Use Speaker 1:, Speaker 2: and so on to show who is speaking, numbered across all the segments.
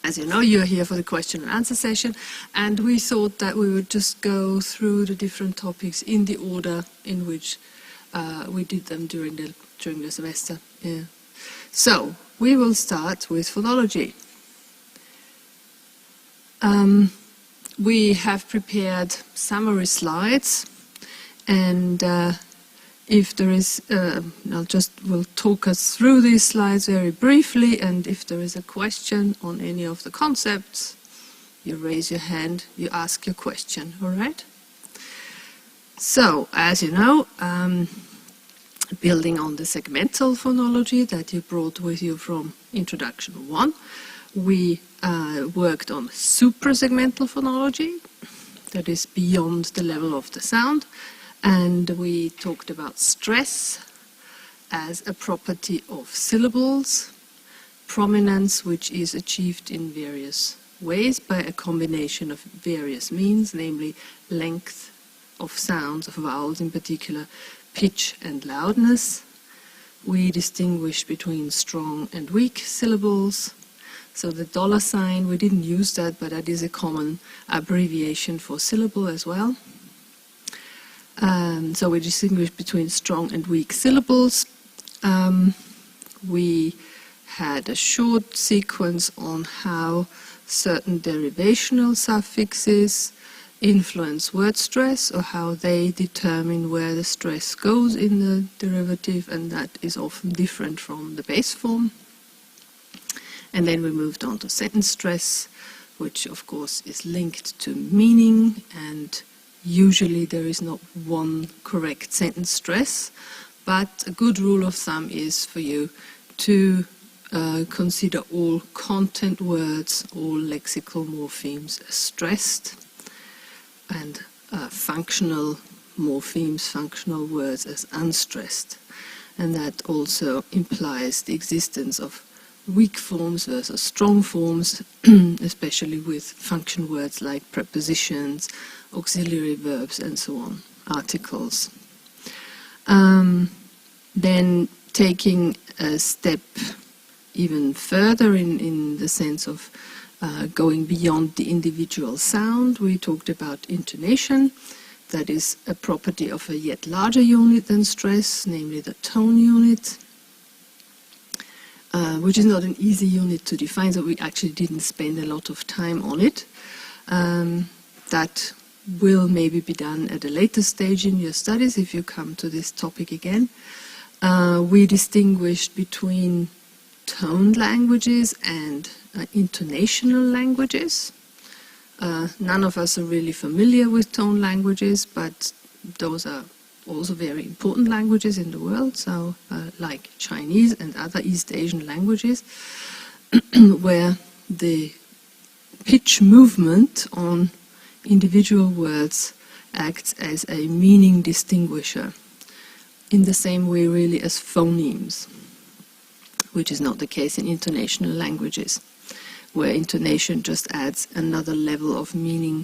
Speaker 1: As you know, you're here for the question and answer session, and we thought that we would just go through the different topics in the order in which we did them during the semester. Yeah. So, we will start with phonology. We have prepared summary slides, and if there is, we'll talk us through these slides very briefly, and if there is a question on any of the concepts, you raise your hand, you ask your question, all right? So, as you know, building on the segmental phonology that you brought with you from Introduction 1, we worked on suprasegmental phonology, that is beyond the level of the sound, and we talked about stress as a property of syllables, prominence which is achieved in various ways by a combination of various means, namely length of sounds, of vowels in particular, pitch and loudness. We distinguish between strong and weak syllables. So the $, we didn't use that, but that is a common abbreviation for syllable as well. So we distinguish between strong and weak syllables. We had a short sequence on how certain derivational suffixes influence word stress, or how they determine where the stress goes in the derivative, and that is often different from the base form. And then we moved on to sentence stress, which of course is linked to meaning, and usually there is not one correct sentence stress, but a good rule of thumb is for you to consider all content words, all lexical morphemes as stressed, and functional morphemes, functional words as unstressed. And that also implies the existence of weak forms versus strong forms, especially with function words like prepositions, auxiliary verbs, and so on, articles. Then taking a step even further in the sense of going beyond the individual sound, we talked about intonation. That is a property of a yet larger unit than stress, namely the tone unit, which is not an easy unit to define, so we actually didn't spend a lot of time on it. That will maybe be done at a later stage in your studies if you come to this topic again. We distinguished between toned languages and intonational languages. None of us are really familiar with tone languages, but those are also very important languages in the world, so like Chinese and other East Asian languages, where the pitch movement on individual words acts as a meaning distinguisher, in the same way really as phonemes, which is not the case in intonational languages, where intonation just adds another level of meaning,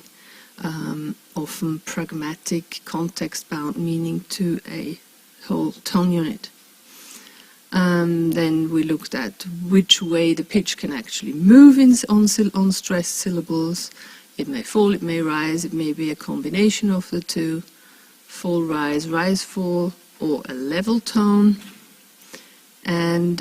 Speaker 1: often pragmatic, context-bound meaning to a whole tone unit. Then we looked at which way the pitch can actually move on stressed syllables. It may fall, it may rise, it may be a combination of the two, fall, rise, rise, fall, or a level tone. And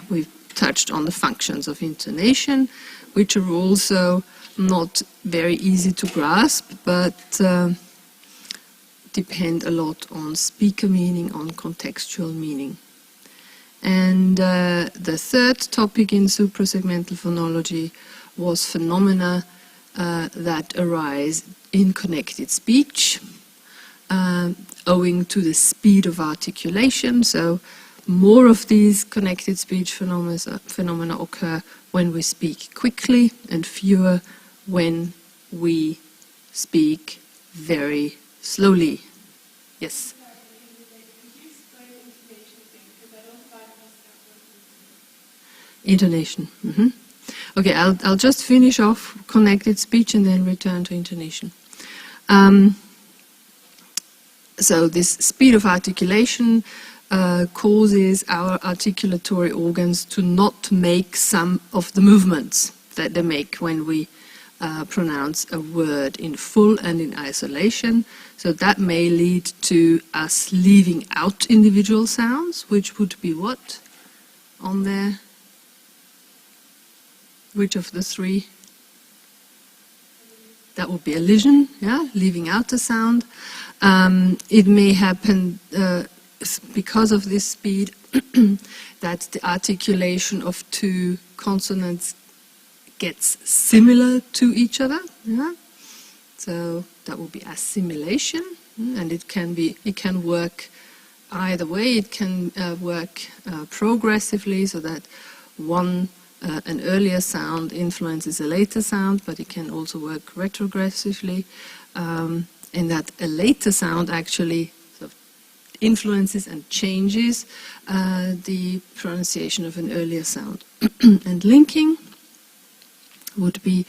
Speaker 1: we've touched on the functions of intonation, which are also not very easy to grasp, but depend a lot on speaker meaning, on contextual meaning. And the third topic in suprasegmental phonology was phenomena that arise in connected speech, owing to the speed of articulation. So more of these connected speech phenomena occur when we speak quickly, and fewer when we speak very slowly. Yes? Intonation. Mm-hmm. Okay, I'll just finish off connected speech and then return to intonation. So this speed of articulation causes our articulatory organs to not make some of the movements. that they make when we pronounce a word in full and in isolation. So that may lead to us leaving out individual sounds, which would be what on there? Which of the three? That would be elision, yeah, leaving out a sound. It may happen because of this speed that the articulation of two consonants gets similar to each other. Yeah? So that will be assimilation, and it can work either way. It can work progressively, so that an earlier sound influences a later sound, but it can also work retrogressively, in that a later sound actually sort of influences and changes the pronunciation of an earlier sound. And linking would be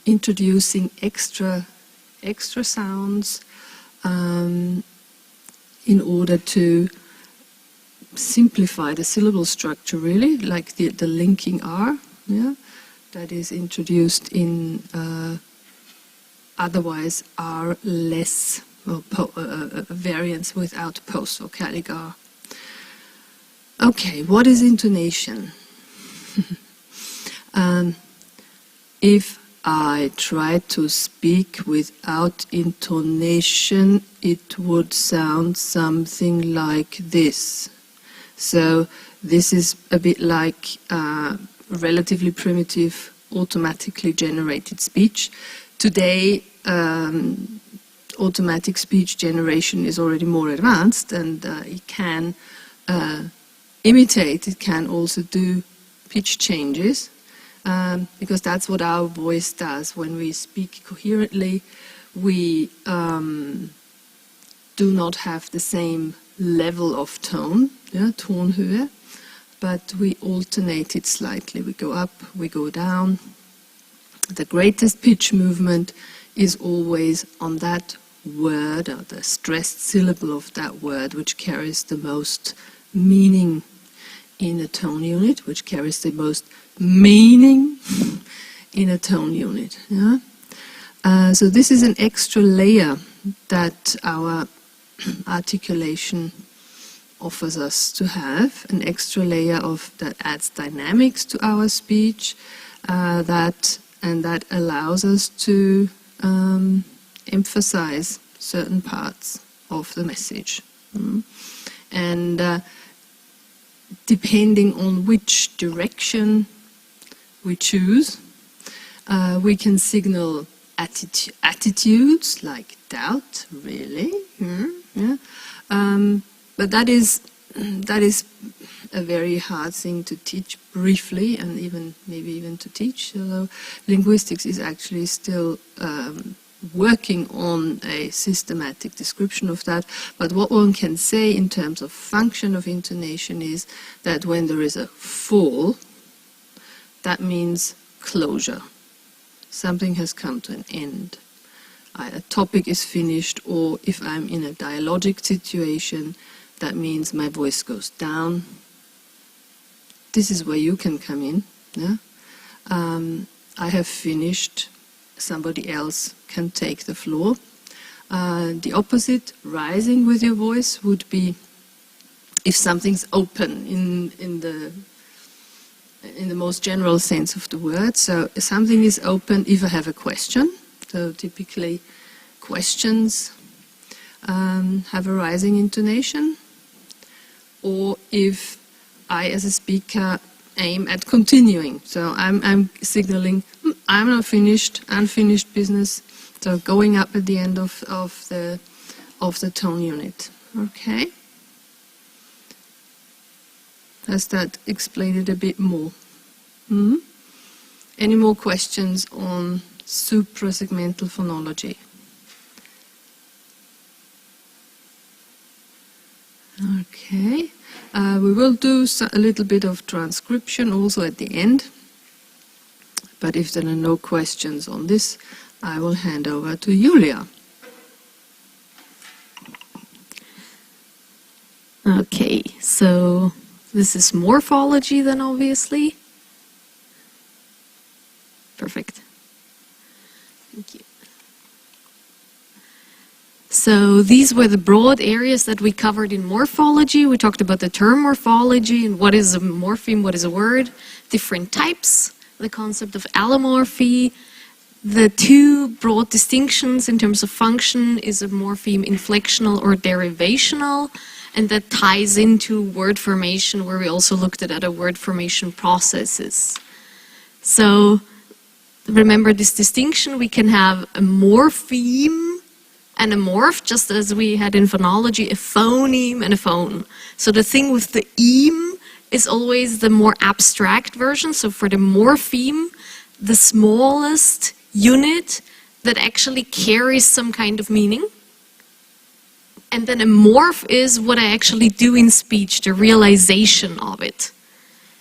Speaker 1: introducing extra sounds in order to simplify the syllable structure, really, like the linking R, yeah, that is introduced in otherwise R-less variants without post-vocalic R. Okay, what is intonation? If I try to speak without intonation, it would sound something like this. So this is a bit like relatively primitive, automatically generated speech. Today, automatic speech generation is already more advanced, and it can imitate, it can also do pitch changes. Because that's what our voice does. When we speak coherently, we do not have the same level of tone, yeah, tonhöhe, but we alternate it slightly. We go up, we go down. The greatest pitch movement is always on that word, or the stressed syllable of that word, which carries the most meaning in a tone unit, which carries the most meaning in a tone unit. Yeah? So this is an extra layer that our articulation offers us to have, an extra layer that adds dynamics to our speech, that allows us to emphasize certain parts of the message. And depending on which direction we choose, we can signal attitudes like doubt, really, yeah. But that is a very hard thing to teach briefly, and maybe even to teach. Although linguistics is actually still working on a systematic description of that. But what one can say in terms of function of intonation is that when there is a fall, that means closure. Something has come to an end. A topic is finished, or if I'm in a dialogic situation, that means my voice goes down. This is where you can come in. Yeah? I have finished. Somebody else can take the floor. The opposite, rising with your voice, would be if something's open in the most general sense of the word. So something is open if I have a question. So typically questions have a rising intonation. Or if I, as a speaker, aim at continuing. So I'm signaling, I'm not finished, unfinished business. So going up at the end of the tone unit. Okay? Does that explain it a bit more? Any more questions on suprasegmental phonology? Okay. We will do a little bit of transcription also at the end. But if there are no questions on this, I will hand over to Julia.
Speaker 2: Okay, so this is morphology then, obviously. these were the broad areas that we covered in morphology. We talked about the term morphology and what is a morpheme, what is a word, different types, the concept of allomorphy. The two broad distinctions in terms of function is a morpheme inflectional or derivational, and that ties into word formation, where we also looked at other word formation processes. So remember this distinction, we can have a morpheme and a morph, just as we had in phonology a phoneme and a phone. So the thing with the eme is always the more abstract version. So for the morpheme, the smallest unit that actually carries some kind of meaning. And then a morph is what I actually do in speech, the realization of it.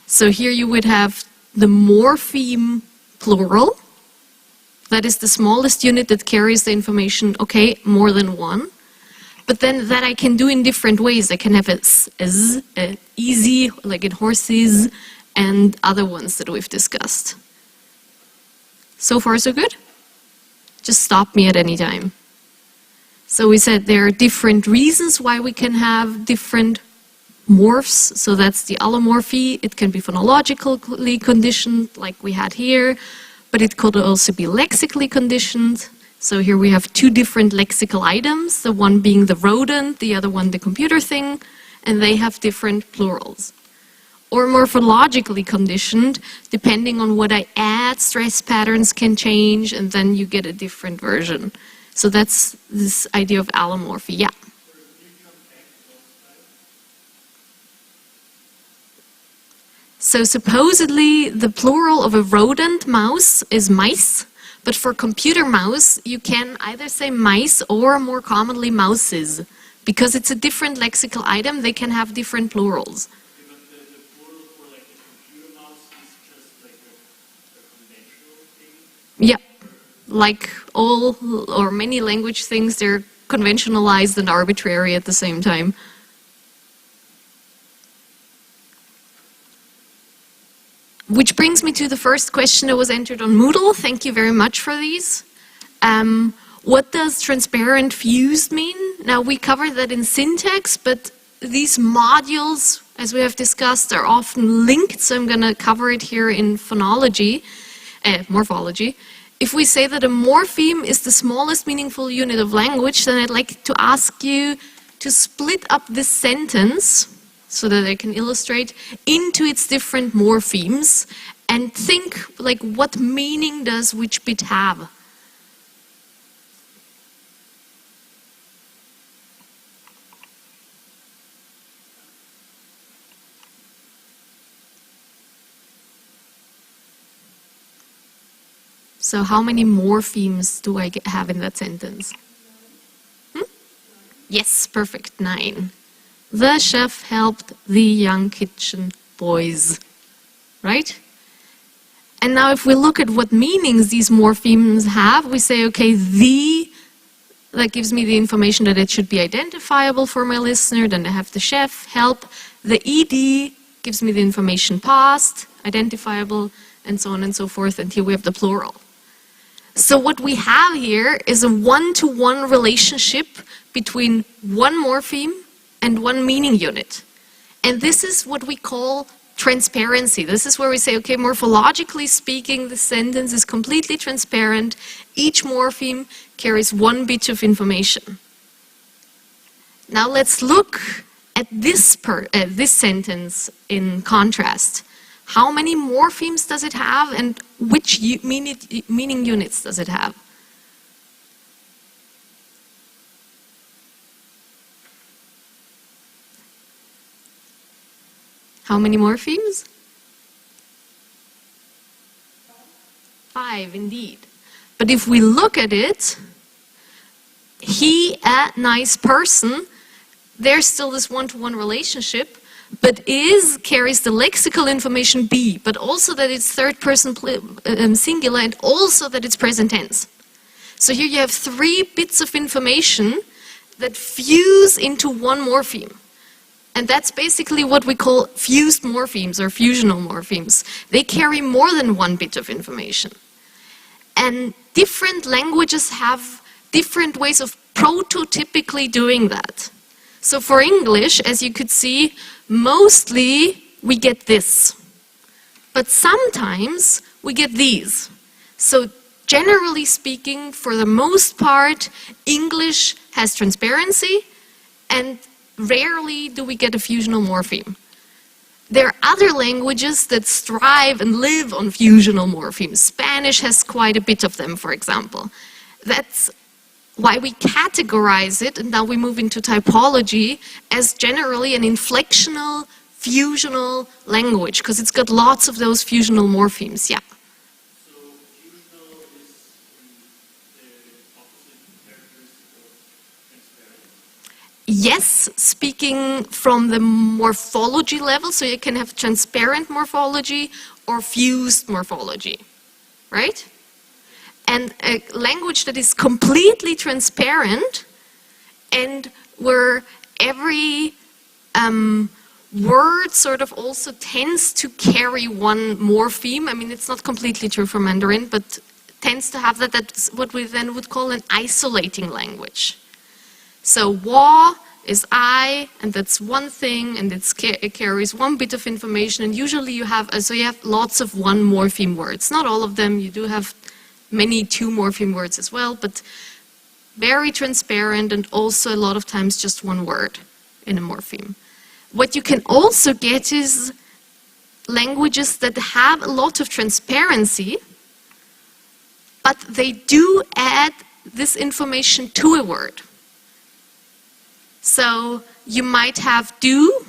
Speaker 2: So here you would have the morpheme plural. That is the smallest unit that carries the information, okay, more than one. But then that I can do in different ways. I can have a easy, like in horses, and other ones that we've discussed. So far, so good? Just stop me at any time. So we said there are different reasons why we can have different morphs. So that's the allomorphy. It can be phonologically conditioned, like we had here. But it could also be lexically conditioned. So here we have two different lexical items, the one being the rodent, the other one the computer thing, and they have different plurals. Or morphologically conditioned, depending on what I add, stress patterns can change, and then you get a different version. So that's this idea of allomorphy, yeah. So supposedly the plural of a rodent mouse is mice, but for computer mouse you can either say mice or more commonly mouses. Because it's a different lexical item, they can have different plurals.
Speaker 3: Okay, but the plural for like a computer mouse is just like a conventional thing?
Speaker 2: Yeah, like all or many language things, they're conventionalized and arbitrary at the same time. Which brings me to the first question that was entered on Moodle. Thank you very much for these. What does transparent fused mean? Now, we covered that in syntax, but these modules, as we have discussed, are often linked, so I'm going to cover it here in phonology, morphology. If we say that a morpheme is the smallest meaningful unit of language, then I'd like to ask you to split up this sentence, so that I can illustrate, into its different morphemes and think like what meaning does which bit have. So how many morphemes do I have in that sentence? Yes, perfect, 9. The chef helped the young kitchen boys, right? And now if we look at what meanings these morphemes have, we say, okay, that gives me the information that it should be identifiable for my listener. Then I have the chef, help. The ed gives me the information past, identifiable, and so on and so forth. And here we have the plural. So what we have here is a one-to-one relationship between one morpheme and one meaning unit. And this is what we call transparency. This is where we say, okay, morphologically speaking, the sentence is completely transparent. Each morpheme carries one bit of information. Now let's look at this sentence in contrast. How many morphemes does it have, and which meaning units does it have? How many morphemes? 5, indeed. But if we look at it, he, a nice person, there's still this one-to-one relationship, but is carries the lexical information be, but also that it's third person singular, and also that it's present tense. So here you have 3 bits of information that fuse into one morpheme. And that's basically what we call fused morphemes or fusional morphemes. They carry more than one bit of information. And different languages have different ways of prototypically doing that. So for English, as you could see, mostly we get this. But sometimes we get these. So generally speaking, for the most part, English has transparency, and rarely do we get a fusional morpheme. There are other languages that strive and live on fusional morphemes. Spanish has quite a bit of them, for example. That's why we categorize it, and now we move into typology, as generally an inflectional, fusional language, because it's got lots of those fusional morphemes, yeah.
Speaker 3: So fusional is the opposite characteristic of transparent?
Speaker 2: Yes, speaking from the morphology level, so you can have transparent morphology or fused morphology, right? And a language that is completely transparent and where every word sort of also tends to carry one morpheme. I mean, it's not completely true for Mandarin, but tends to have that. That's what we then would call an isolating language. So wa is I, and that's one thing, and it carries one bit of information, and usually you have lots of one morpheme words. Not all of them, you do have many two morpheme words as well, but very transparent, and also a lot of times just one word in a morpheme. What you can also get is languages that have a lot of transparency, but they do add this information to a word. So you might have do,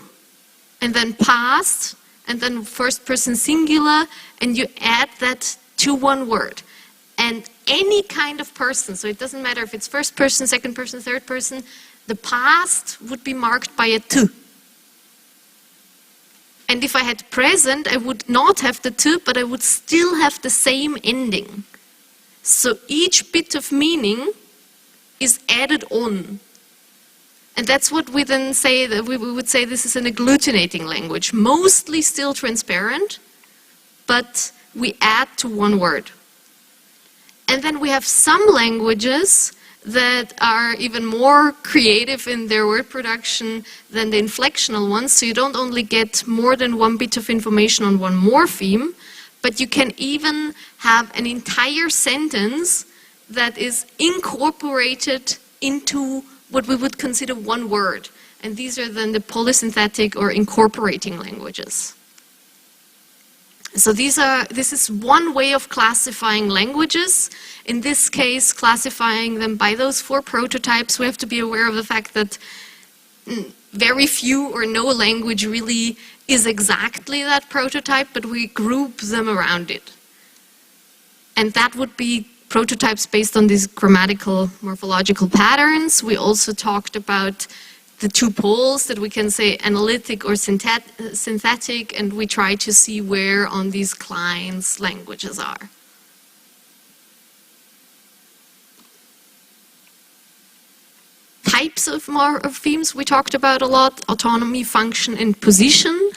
Speaker 2: and then past, and then first person singular, and you add that to one word. And any kind of person, so it doesn't matter if it's first person, second person, third person, the past would be marked by a t. And if I had present, I would not have the t, but I would still have the same ending. So each bit of meaning is added on. And that's what we then say, that we would say this is an agglutinating language, mostly still transparent, but we add to one word. And then we have some languages that are even more creative in their word production than the inflectional ones. So you don't only get more than one bit of information on one morpheme, but you can even have an entire sentence that is incorporated into what we would consider one word. And these are then the polysynthetic or incorporating languages. So this is one way of classifying languages. In this case, classifying them by those 4 prototypes, we have to be aware of the fact that very few or no language really is exactly that prototype, but we group them around it. And that would be prototypes based on these grammatical morphological patterns. We also talked about the 2 poles that we can say analytic or synthetic, and we try to see where on these clients languages are. Types of morphemes we talked about a lot: autonomy, function, and position.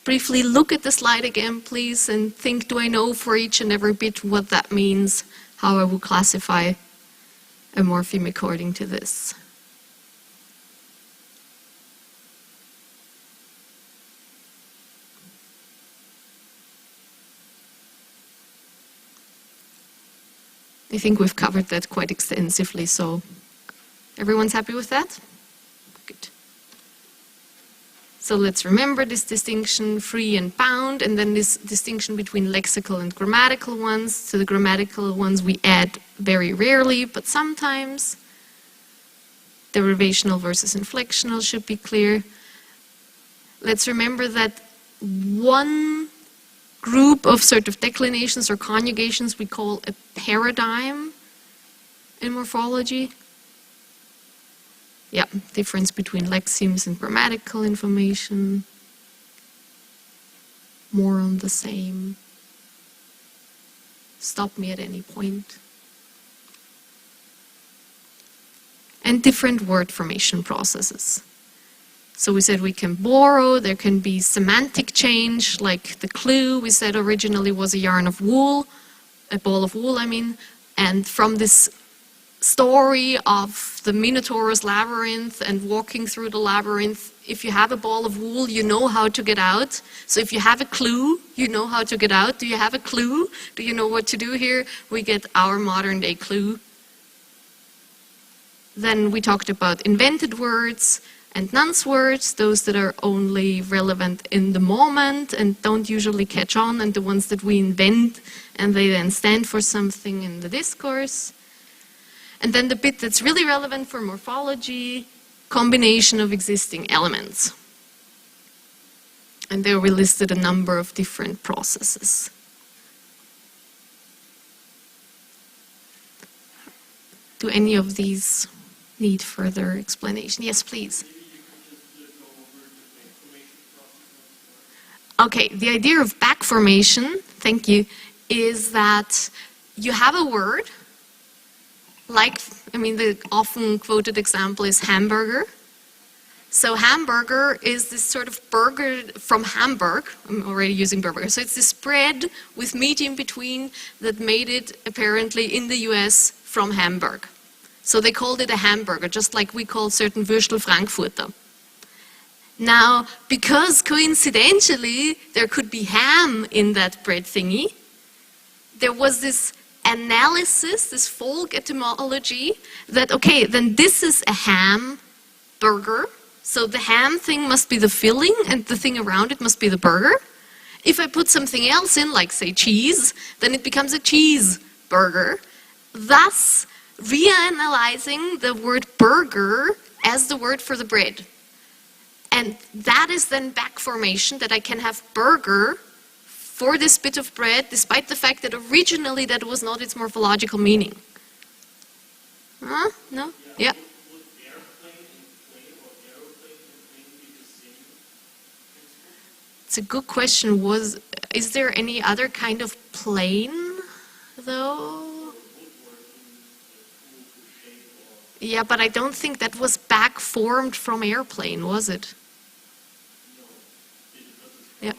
Speaker 2: Briefly look at the slide again, please, and think, do I know for each and every bit what that means, how I would classify a morpheme according to this? I think we've covered that quite extensively, so everyone's happy with that? Good. So let's remember this distinction, free and bound, and then this distinction between lexical and grammatical ones. To the grammatical ones we add very rarely, but sometimes. Derivational versus inflectional should be clear. Let's remember that one group of sort of declinations or conjugations we call a paradigm in morphology. Yeah, difference between lexemes and grammatical information. More on the same. Stop me at any point. And different word formation processes. So we said we can borrow, there can be semantic change, like the clue we said originally was a yarn of wool, a ball of wool, I mean, and from this story of the Minotaur's labyrinth and walking through the labyrinth. If you have a ball of wool, you know how to get out. So if you have a clue, you know how to get out. Do you have a clue? Do you know what to do here? We get our modern day clue. Then we talked about invented words and nonce words, those that are only relevant in the moment and don't usually catch on, and the ones that we invent and they then stand for something in the discourse. And then the bit that's really relevant for morphology, combination of existing elements. And there we listed a number of different processes. Do any of these need further explanation? Yes, please. Okay, the idea of back formation, thank you, is that you have a word, like, the often quoted example is hamburger. So hamburger is this sort of burger from Hamburg. I'm already using burger. So it's this bread with meat in between that made it apparently in the US from Hamburg. So they called it a hamburger, just like we call certain Würstel Frankfurter. Now, because coincidentally there could be ham in that bread thingy, there was this analysis, this folk etymology, that, okay, then this is a ham burger, so the ham thing must be the filling and the thing around it must be the burger. If I put something else in, like say cheese, then it becomes a cheeseburger, thus reanalyzing the word burger as the word for the bread. And that is then back formation, that I can have burger for this bit of bread, despite the fact that originally that was not its morphological meaning. Huh? No? Yeah.
Speaker 3: Would airplane and plane or aeroplane and plane be the same principle?
Speaker 2: It's a good question. Is there any other kind of plane, though? Yeah, but I don't think that was back formed from airplane, was it? Yeah.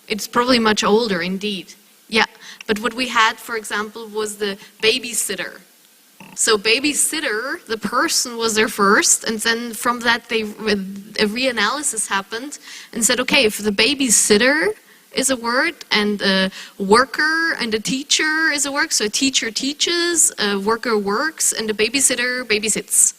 Speaker 2: It's probably much older, indeed. Yeah, but what we had, for example, was the babysitter. So babysitter, the person was there first, and then from that a reanalysis happened and said, okay, if the babysitter is a word, and a worker and a teacher is a word, so a teacher teaches, a worker works, and a babysitter babysits.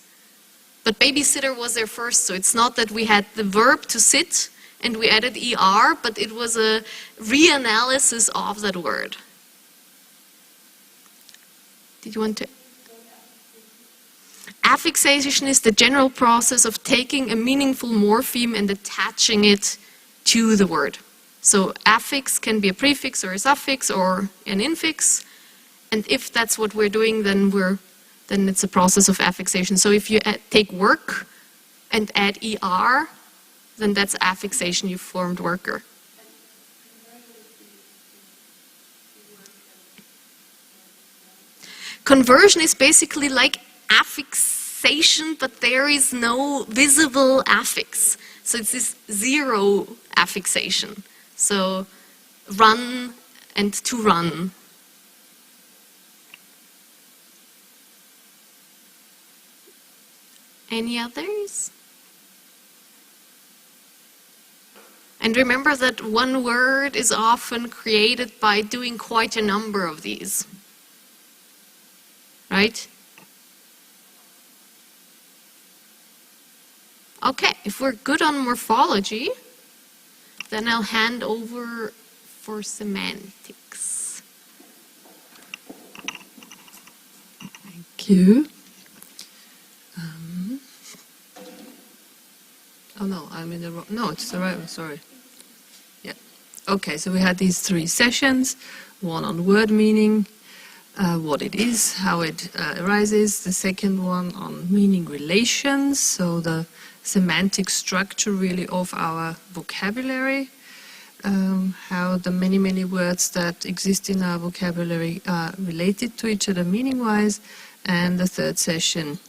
Speaker 2: But babysitter was there first, so it's not that we had the verb to sit and we added ER, but it was a reanalysis of that word. Did you want to? Affixation is the general process of taking a meaningful morpheme and attaching it to the word. So affix can be a prefix or a suffix or an infix, and if that's what we're doing, then it's a process of affixation. So if you take work and add ER, then that's affixation, you formed worker. Conversion is basically like affixation, but there is no visible affix. So it's this zero affixation. So run and to run. Any others? And remember that one word is often created by doing quite a number of these. Right? Okay, if we're good on morphology, then I'll hand over for semantics.
Speaker 1: Thank you. Oh no, I'm in the wrong. No, it's the right one, sorry. Yeah. Okay, so we had these 3 sessions, one on word meaning, what it is, how it arises, the second one on meaning relations, so the semantic structure really of our vocabulary, how the many words that exist in our vocabulary are related to each other meaning-wise, and the third session,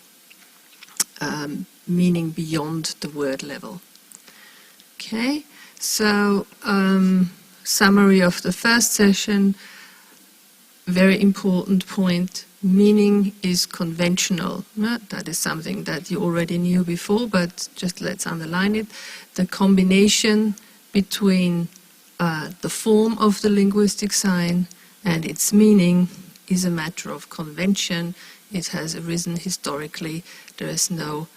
Speaker 1: meaning beyond the word level. Okay, so summary of the first session. very important point, meaning is conventional. That is something that you already knew before, but just let's underline it. The combination between the form of the linguistic sign and its meaning is a matter of convention. It has arisen historically. There is no,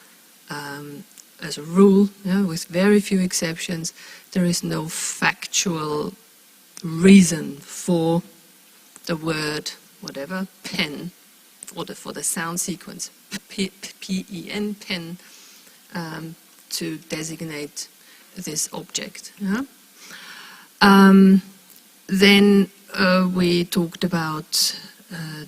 Speaker 1: as a rule, with very few exceptions, there is no factual reason for the word, whatever, pen, for the sound sequence, P-E-N, pen, to designate this object. Then we talked about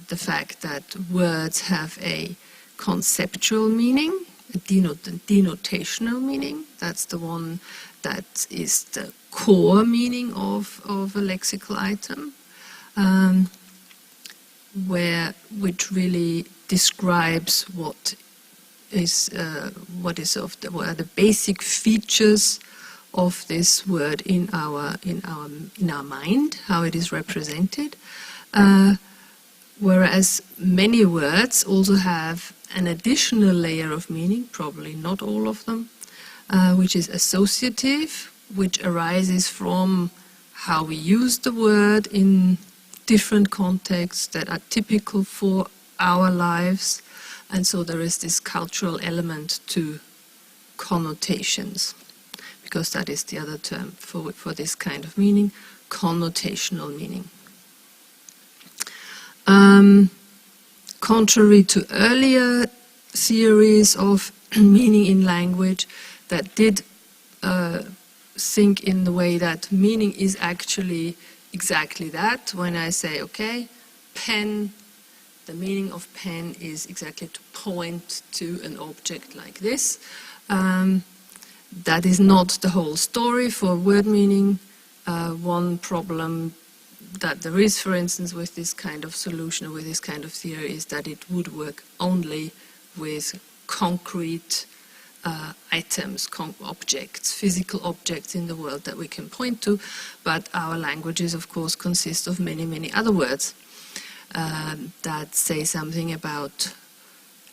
Speaker 1: the fact that words have a conceptual meaning, a denotational meaning. That's the one that is the core meaning of a lexical item, which really describes what are the basic features of this word in our mind, how it is represented. Whereas many words also have an additional layer of meaning, probably not all of them, which is associative, which arises from how we use the word in different contexts that are typical for our lives. And so there is this cultural element to connotations, because that is the other term for this kind of meaning, connotational meaning. Contrary to earlier theories of meaning in language that did think in the way that meaning is actually exactly that. When I say, okay, pen, the meaning of pen is exactly to point to an object like this. That is not the whole story for word meaning. One problem that there is, for instance, with this kind of solution, with this kind of theory, is that it would work only with concrete items, objects, physical objects in the world that we can point to, but our languages, of course, consist of many, many other words that say something about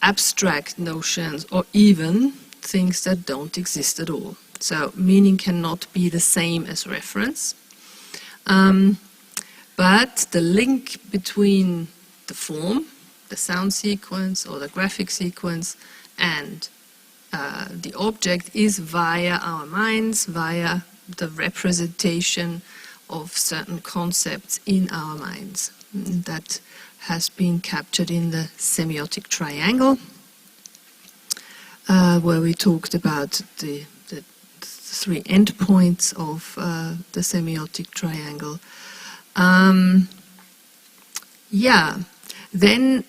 Speaker 1: abstract notions or even things that don't exist at all. So meaning cannot be the same as reference. But the link between the form, the sound sequence or the graphic sequence, and the object is via our minds, via the representation of certain concepts in our minds. That has been captured in the semiotic triangle, where we talked about the three endpoints of the semiotic triangle. Then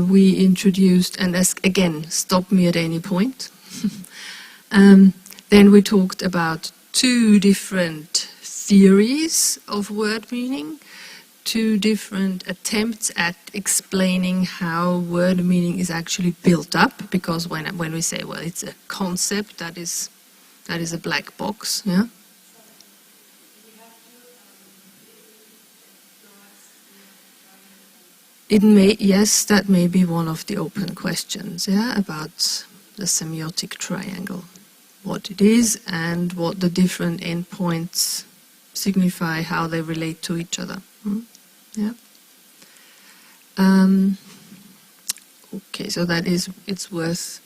Speaker 1: we introduced, and again, stop me at any point. Then we talked about two different theories of word meaning, two different attempts at explaining how word meaning is actually built up, because when we say, well, it's a concept, that is a black box, yeah? Yes, that may be one of the open questions, yeah, about the semiotic triangle, what it is and what the different endpoints signify, how they relate to each other. Yeah. Okay, so it's worth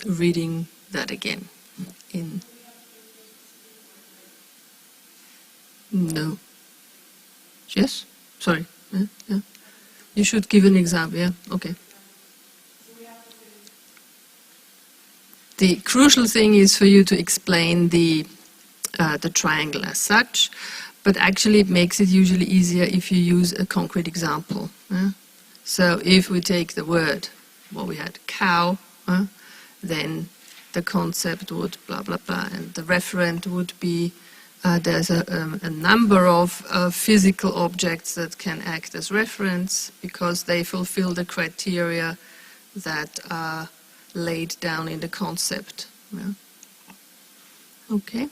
Speaker 1: reading that again. No. Yes? Sorry. Yeah. You should give an example, yeah? Okay. The crucial thing is for you to explain the triangle as such, but actually it makes it usually easier if you use a concrete example. So if we take the word, we had cow, then the concept would blah, blah, blah, and the referent would be there's a number of physical objects that can act as reference because they fulfill the criteria that are laid down in the concept. Yeah. Okay.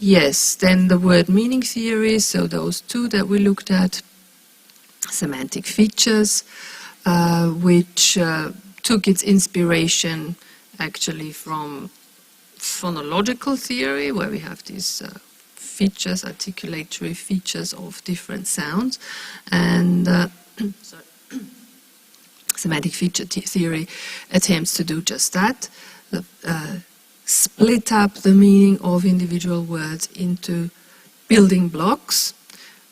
Speaker 1: Yes, then the word meaning theory, so those two that we looked at, semantic features, which took its inspiration actually from phonological theory, where we have these features, articulatory features of different sounds, and semantic feature theory attempts to do just that, split up the meaning of individual words into building blocks,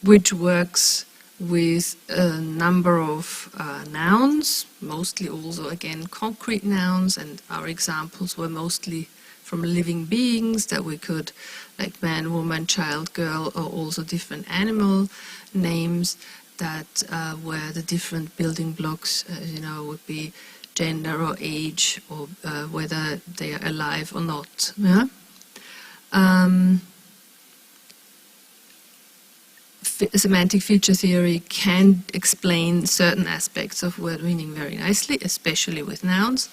Speaker 1: which works with a number of nouns, mostly also again concrete nouns, and our examples were mostly from living beings that we could, like man, woman, child, girl, or also different animal names that where the different building blocks, would be gender or age or whether they are alive or not. Yeah? Semantic feature theory can explain certain aspects of word meaning very nicely, especially with nouns.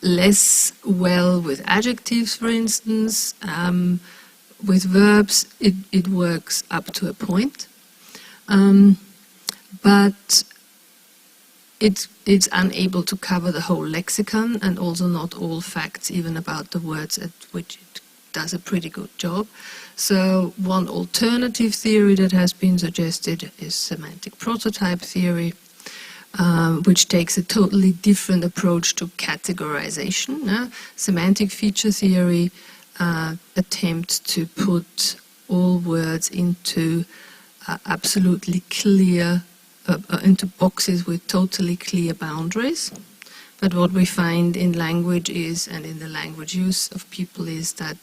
Speaker 1: Less well with adjectives, for instance. With verbs, it works up to a point. But it's unable to cover the whole lexicon and also not all facts, even about the words at which it does a pretty good job. So one alternative theory that has been suggested is semantic prototype theory, which takes a totally different approach to categorization. Semantic feature theory attempts to put all words into absolutely clear, into boxes with totally clear boundaries. But what we find in language is, and in the language use of people, is that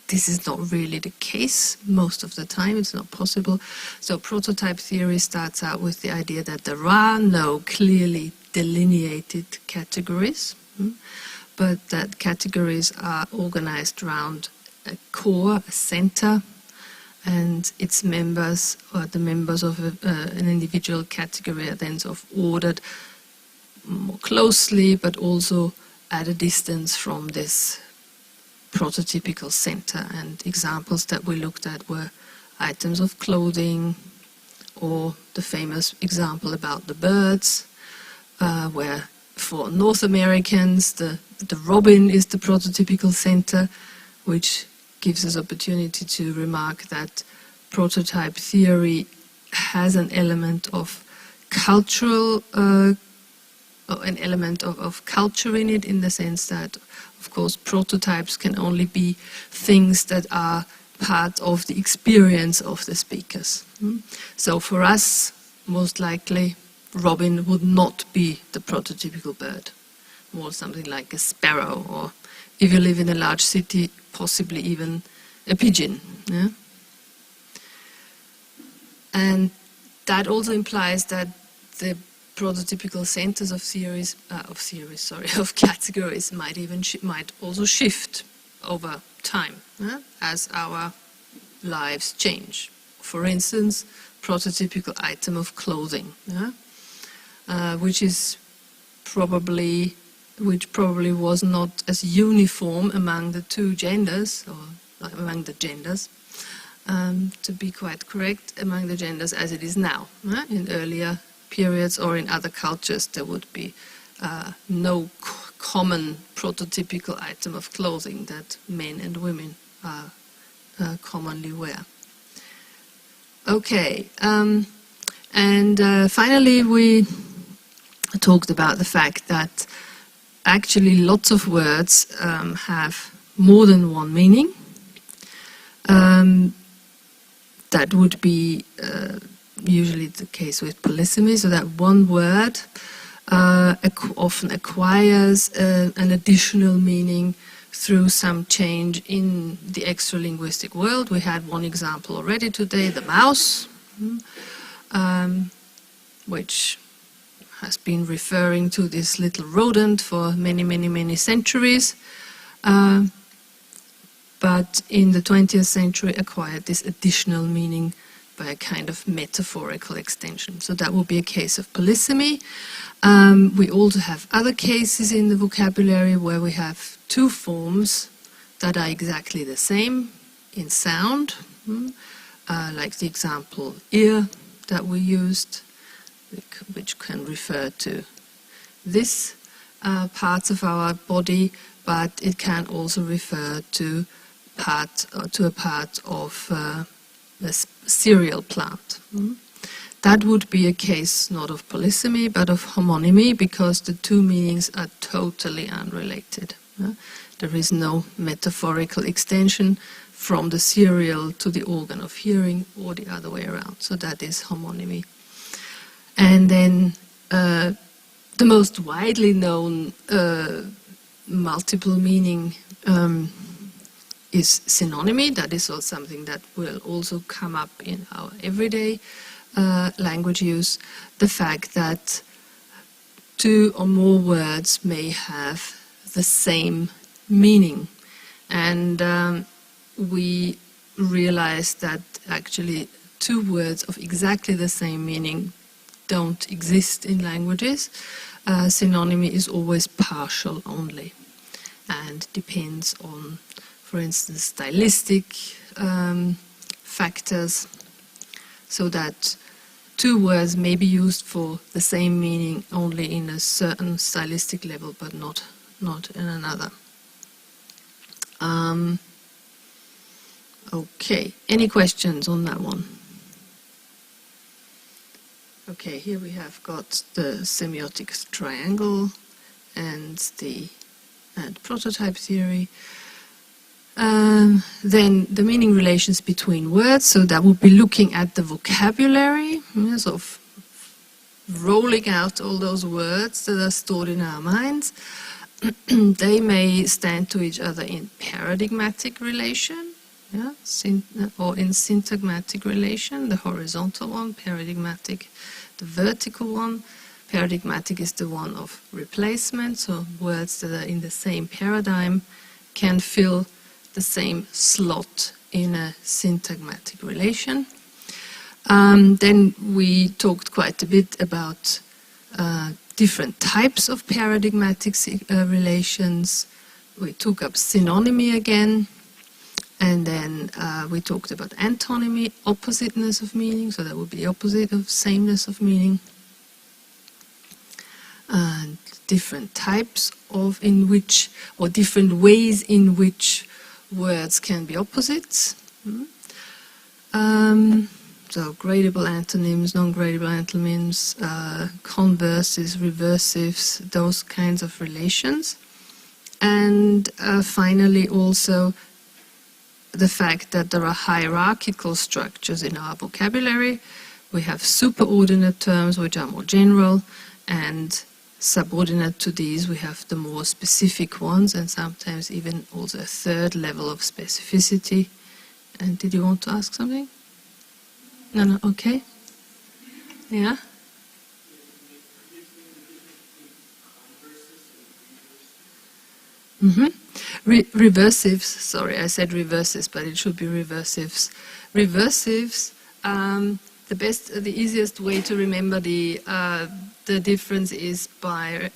Speaker 1: this is not really the case most of the time. It's not possible. So prototype theory starts out with the idea that there are no clearly delineated categories, but that categories are organized around a core, a center, and its members, or the members of an individual category, are then sort of ordered more closely, but also at a distance from this prototypical center. And examples that we looked at were items of clothing, or the famous example about the birds, where for North Americans the robin is the prototypical center, which gives us opportunity to remark that prototype theory has an element of cultural, an element of culture in it, in the sense that, of course, prototypes can only be things that are part of the experience of the speakers. So for us, most likely, robin would not be the prototypical bird, more something like a sparrow, or if you live in a large city, possibly even a pigeon. Yeah? And that also implies that the prototypical centers of categories might also shift over time, as our lives change. For instance, prototypical item of clothing, which probably was not as uniform among the two genders, or among the genders, to be quite correct, among the genders as it is now. In earlier periods or in other cultures, there would be no common prototypical item of clothing that men and women commonly wear. Okay, and finally we talked about the fact that actually lots of words have more than one meaning. That would be usually the case with polysemy, so that one word often acquires an additional meaning through some change in the extra-linguistic world. We had one example already today, the mouse, which has been referring to this little rodent for many, many, many centuries, but in the 20th century acquired this additional meaning by a kind of metaphorical extension. So that would be a case of polysemy. We also have other cases in the vocabulary where we have two forms that are exactly the same, in sound, like the example ear that we used, which can refer to this parts of our body, but it can also refer to a part of a cereal plant. That would be a case not of polysemy but of homonymy, because the two meanings are totally unrelated. There is no metaphorical extension from the cereal to the organ of hearing or the other way around. So that is homonymy. And then the most widely known multiple meaning is synonymy. That is also something that will also come up in our everyday language use. The fact that two or more words may have the same meaning. And we realize that actually two words of exactly the same meaning don't exist in languages. Synonymy is always partial only and depends on, for instance, stylistic factors, so that two words may be used for the same meaning only in a certain stylistic level, but not in another. Okay, any questions on that one? Okay, here we have got the semiotic triangle and the prototype theory. Then the meaning relations between words, so that would be looking at the vocabulary, sort of rolling out all those words that are stored in our minds. They may stand to each other in paradigmatic relation, or in syntagmatic relation, the horizontal one, paradigmatic, the vertical one. Paradigmatic is the one of replacement, so words that are in the same paradigm can fill the same slot in a syntagmatic relation. Then we talked quite a bit about different types of paradigmatic relations. We took up synonymy again, and then we talked about antonymy, oppositeness of meaning, so that would be the opposite of sameness of meaning. And different types of in which, or different ways in which words can be opposites. So gradable antonyms, non-gradable antonyms, converses, reversives, those kinds of relations. And finally also the fact that there are hierarchical structures in our vocabulary. We have superordinate terms which are more general, and subordinate to these we have the more specific ones, and sometimes even also a third level of specificity. And did you want to ask something? No, okay. Yeah? Reversives, sorry, I said reversives, but it should be reversives. Reversives, the easiest way to remember the difference is by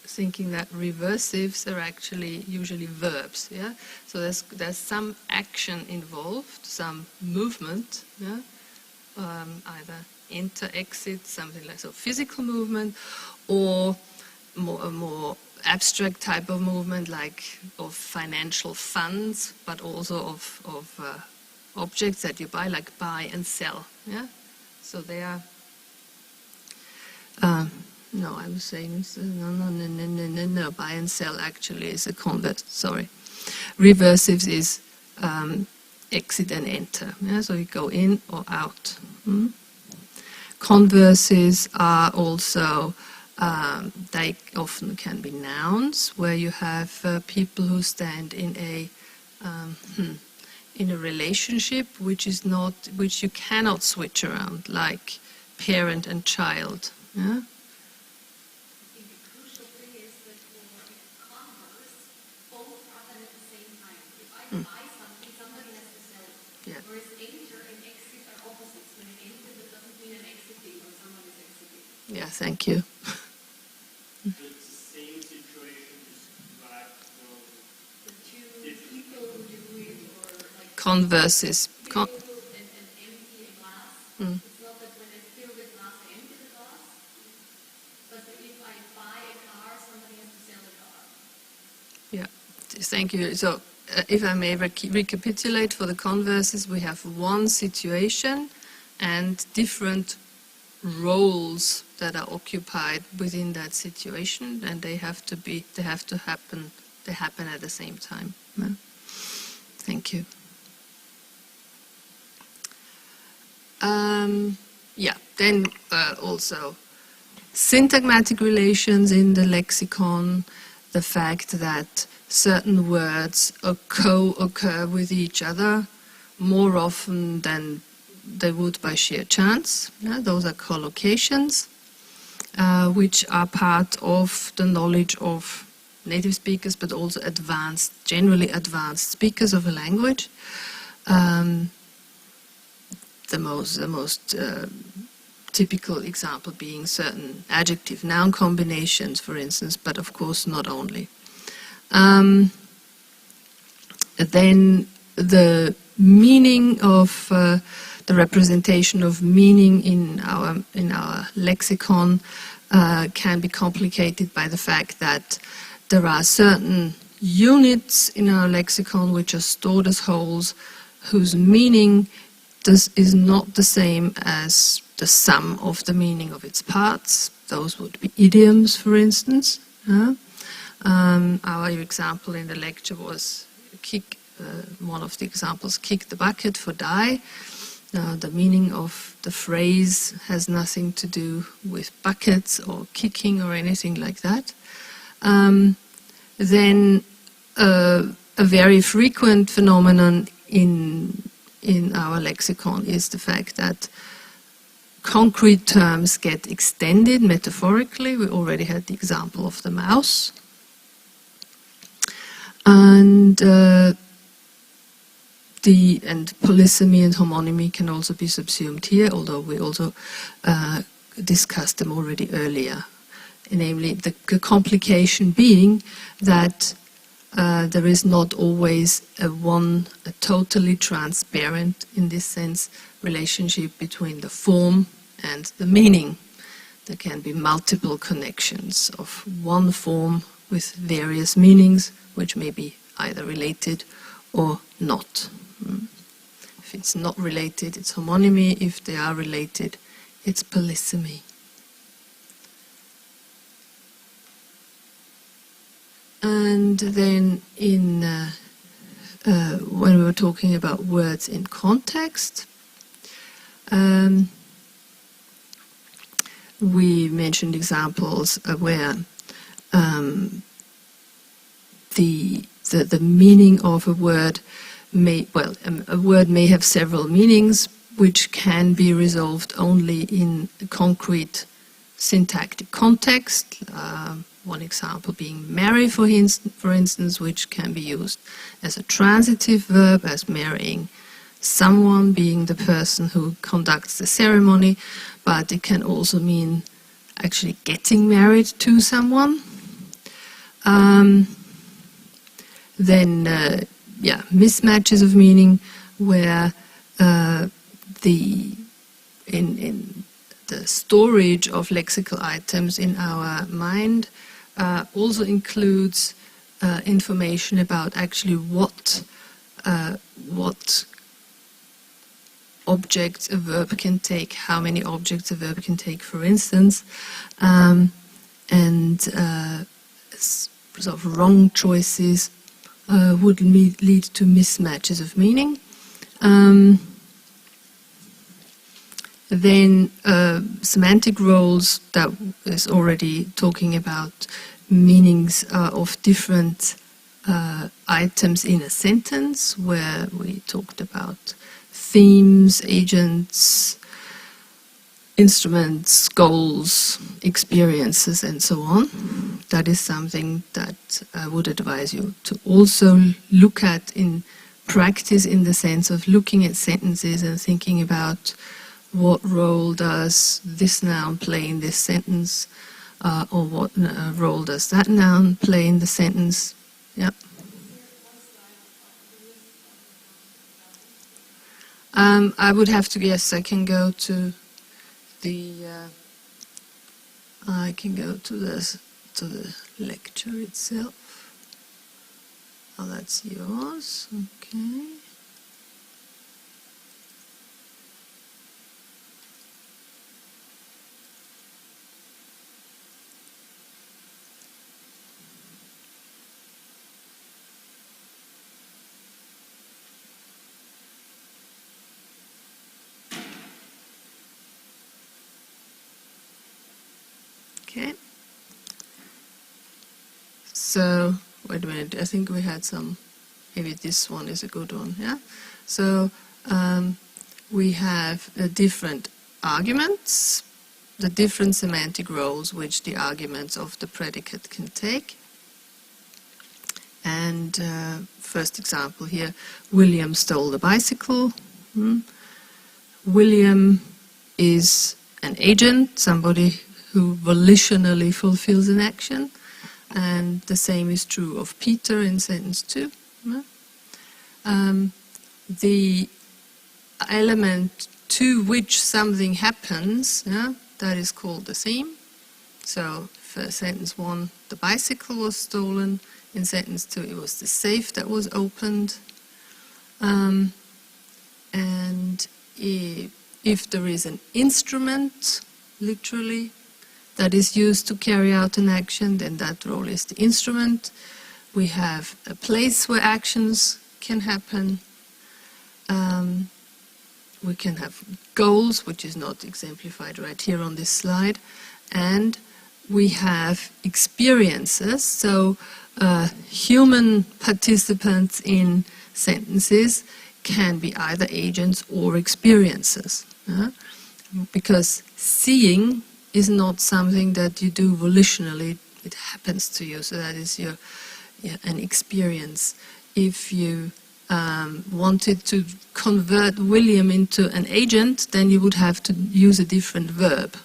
Speaker 1: thinking that reversives are actually usually verbs. Yeah, so there's some action involved, some movement. Yeah, either enter, exit, something like so, physical movement, or a more abstract type of movement, like of financial funds, but also of objects that you buy, like buy and sell. Yeah, so they are. No, I was saying no. Buy and sell actually is a convert. Sorry, reversives is exit and enter. Yeah, so you go in or out. Converses are also. They often can be nouns, where you have people who stand in a relationship which you cannot switch around, like parent and child. Yeah? Yeah, thank you.
Speaker 3: It's the same situation described from the two people who do it, or like
Speaker 1: converses.
Speaker 2: An empty glass.
Speaker 1: Mm.
Speaker 2: It's not that when I fill the glass, I empty the glass, but if I buy a car, somebody has to sell the car.
Speaker 1: Yeah, thank you. So if I may recapitulate for the converses, we have one situation and different roles that are occupied within that situation, and they happen at the same time. Yeah. Thank you. Then also syntagmatic relations in the lexicon, the fact that certain words co-occur with each other more often than they would by sheer chance. Yeah, those are collocations, which are part of the knowledge of native speakers, but also generally advanced speakers of a language. The most typical example being certain adjective-noun combinations, for instance, but of course not only. Then the meaning of the representation of meaning in our lexicon can be complicated by the fact that there are certain units in our lexicon which are stored as wholes, whose meaning is not the same as the sum of the meaning of its parts. Those would be idioms, for instance. Our example in the lecture was one of the examples, kick the bucket for die. The meaning of the phrase has nothing to do with buckets or kicking or anything like that. Then a very frequent phenomenon in our lexicon is the fact that concrete terms get extended metaphorically. We already had the example of the mouse. And polysemy and homonymy can also be subsumed here, although we also discussed them already earlier. Namely, the complication being that there is not always a totally transparent, in this sense, relationship between the form and the meaning. There can be multiple connections of one form with various meanings, which may be either related or not. If it's not related, it's homonymy. If they are related, it's polysemy. And then when we were talking about words in context, we mentioned examples where the meaning of a word may have several meanings, which can be resolved only in a concrete syntactic context. One example being marry, for instance, which can be used as a transitive verb, as marrying someone, being the person who conducts the ceremony, but it can also mean actually getting married to someone. Then, mismatches of meaning, where in the storage of lexical items in our mind also includes information about actually what objects a verb can take, how many objects a verb can take, for instance, and sort of wrong choices would lead to mismatches of meaning. Then semantic roles, that is already talking about meanings of different items in a sentence, where we talked about themes, agents, instruments, goals, experiences, and so on. That is something that I would advise you to also look at in practice, in the sense of looking at sentences and thinking about what role does this noun play in this sentence, or what role does that noun play in the sentence. Yeah. I would have to guess. I can go to the. I can go to the lecture itself. Oh, that's yours. Okay. Okay. So, wait a minute, I think we had some, maybe this one is a good one, yeah? So, we have different arguments, the different semantic roles which the arguments of the predicate can take. And first example here, William stole the bicycle. William is an agent, somebody who volitionally fulfills an action. And the same is true of Peter in sentence 2. The element to which something happens, that is called the theme. So for sentence 1, the bicycle was stolen. In sentence 2, it was the safe that was opened. And if there is an instrument, literally, that is used to carry out an action, then that role is the instrument. We have a place where actions can happen. We can have goals, which is not exemplified right here on this slide. And we have experiences. So human participants in sentences can be either agents or experiences. Because seeing is not something that you do volitionally, it happens to you, so that is an experience. If you wanted to convert William into an agent, then you would have to use a different verb.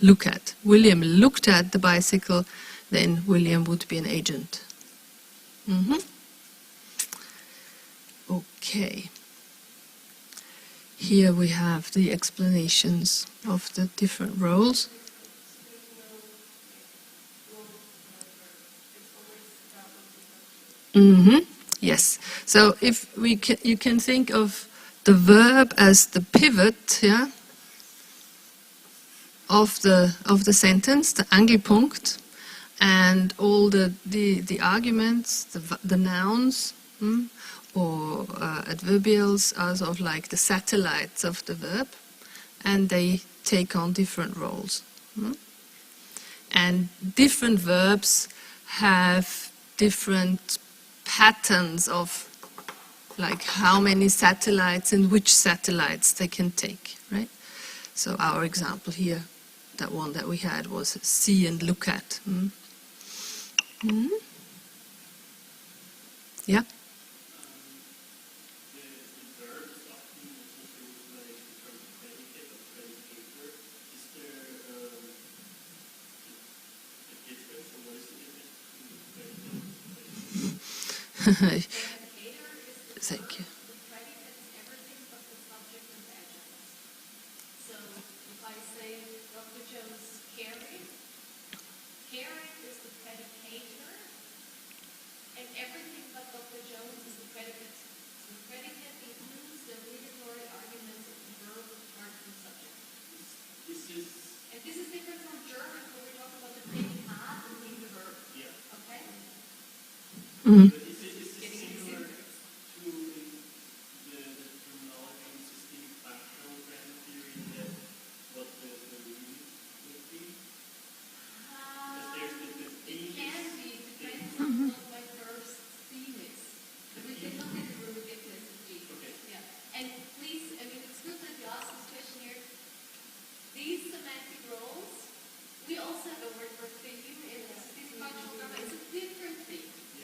Speaker 1: Look at. William looked at the bicycle, then William would be an agent. Okay. Here we have the explanations of the different roles. Yes. So if you can think of the verb as the pivot, of the sentence, the Angelpunkt, and all the arguments, the nouns, or adverbials are sort of like the satellites of the verb, and they take on different roles. And different verbs have different patterns of like how many satellites and which satellites they can take, right? So our example here, that one that we had was see and look at. Yeah? Thank you. Mm-hmm.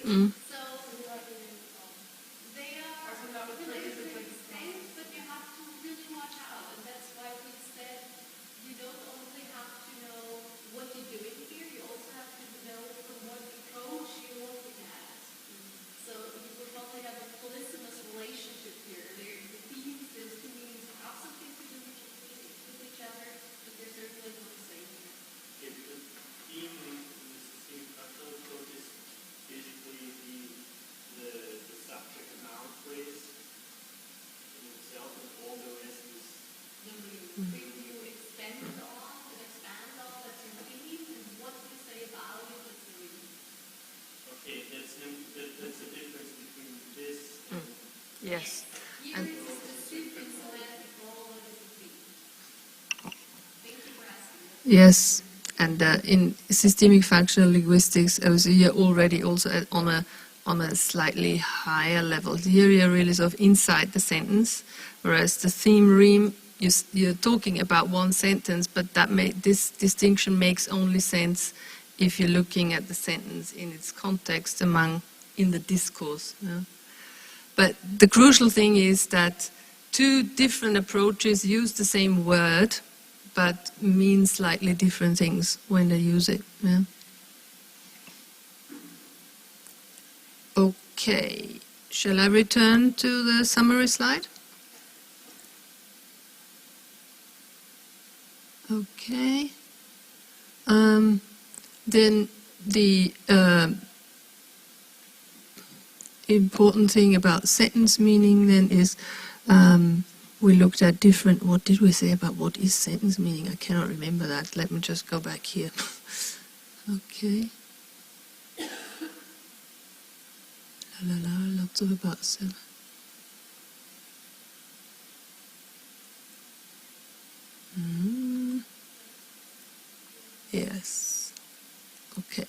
Speaker 1: Mm.
Speaker 3: that's the difference between this and
Speaker 1: Yes. And yes, and in systemic functional linguistics, I was here already also on a slightly higher level. Here you're really sort of inside the sentence, whereas the theme rime, you're talking about one sentence, but this distinction makes only sense if you're looking at the sentence in its context in the discourse. Yeah? But the crucial thing is that two different approaches use the same word, but mean slightly different things when they use it. Yeah? Okay, shall I return to the summary slide? Okay. Then the important thing about sentence meaning then is we looked at different, what did we say about what is sentence meaning? I cannot remember that. Let me just go back here. Okay. La la la, lots of about seven. Yes. Okay.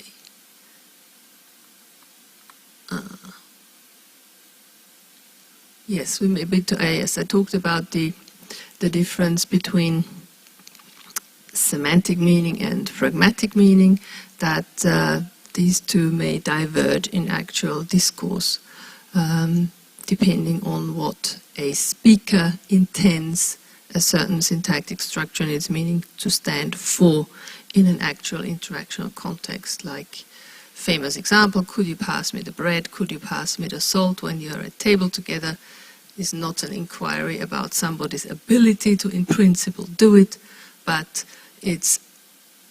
Speaker 1: Yes, we may be to yes. I talked about the difference between semantic meaning and pragmatic meaning, that these two may diverge in actual discourse, depending on what a speaker intends a certain syntactic structure and its meaning to stand for in an actual interactional context. Like famous example, could you pass me the bread, could you pass me the salt, when you're at table together, is not an inquiry about somebody's ability to in principle do it, but it's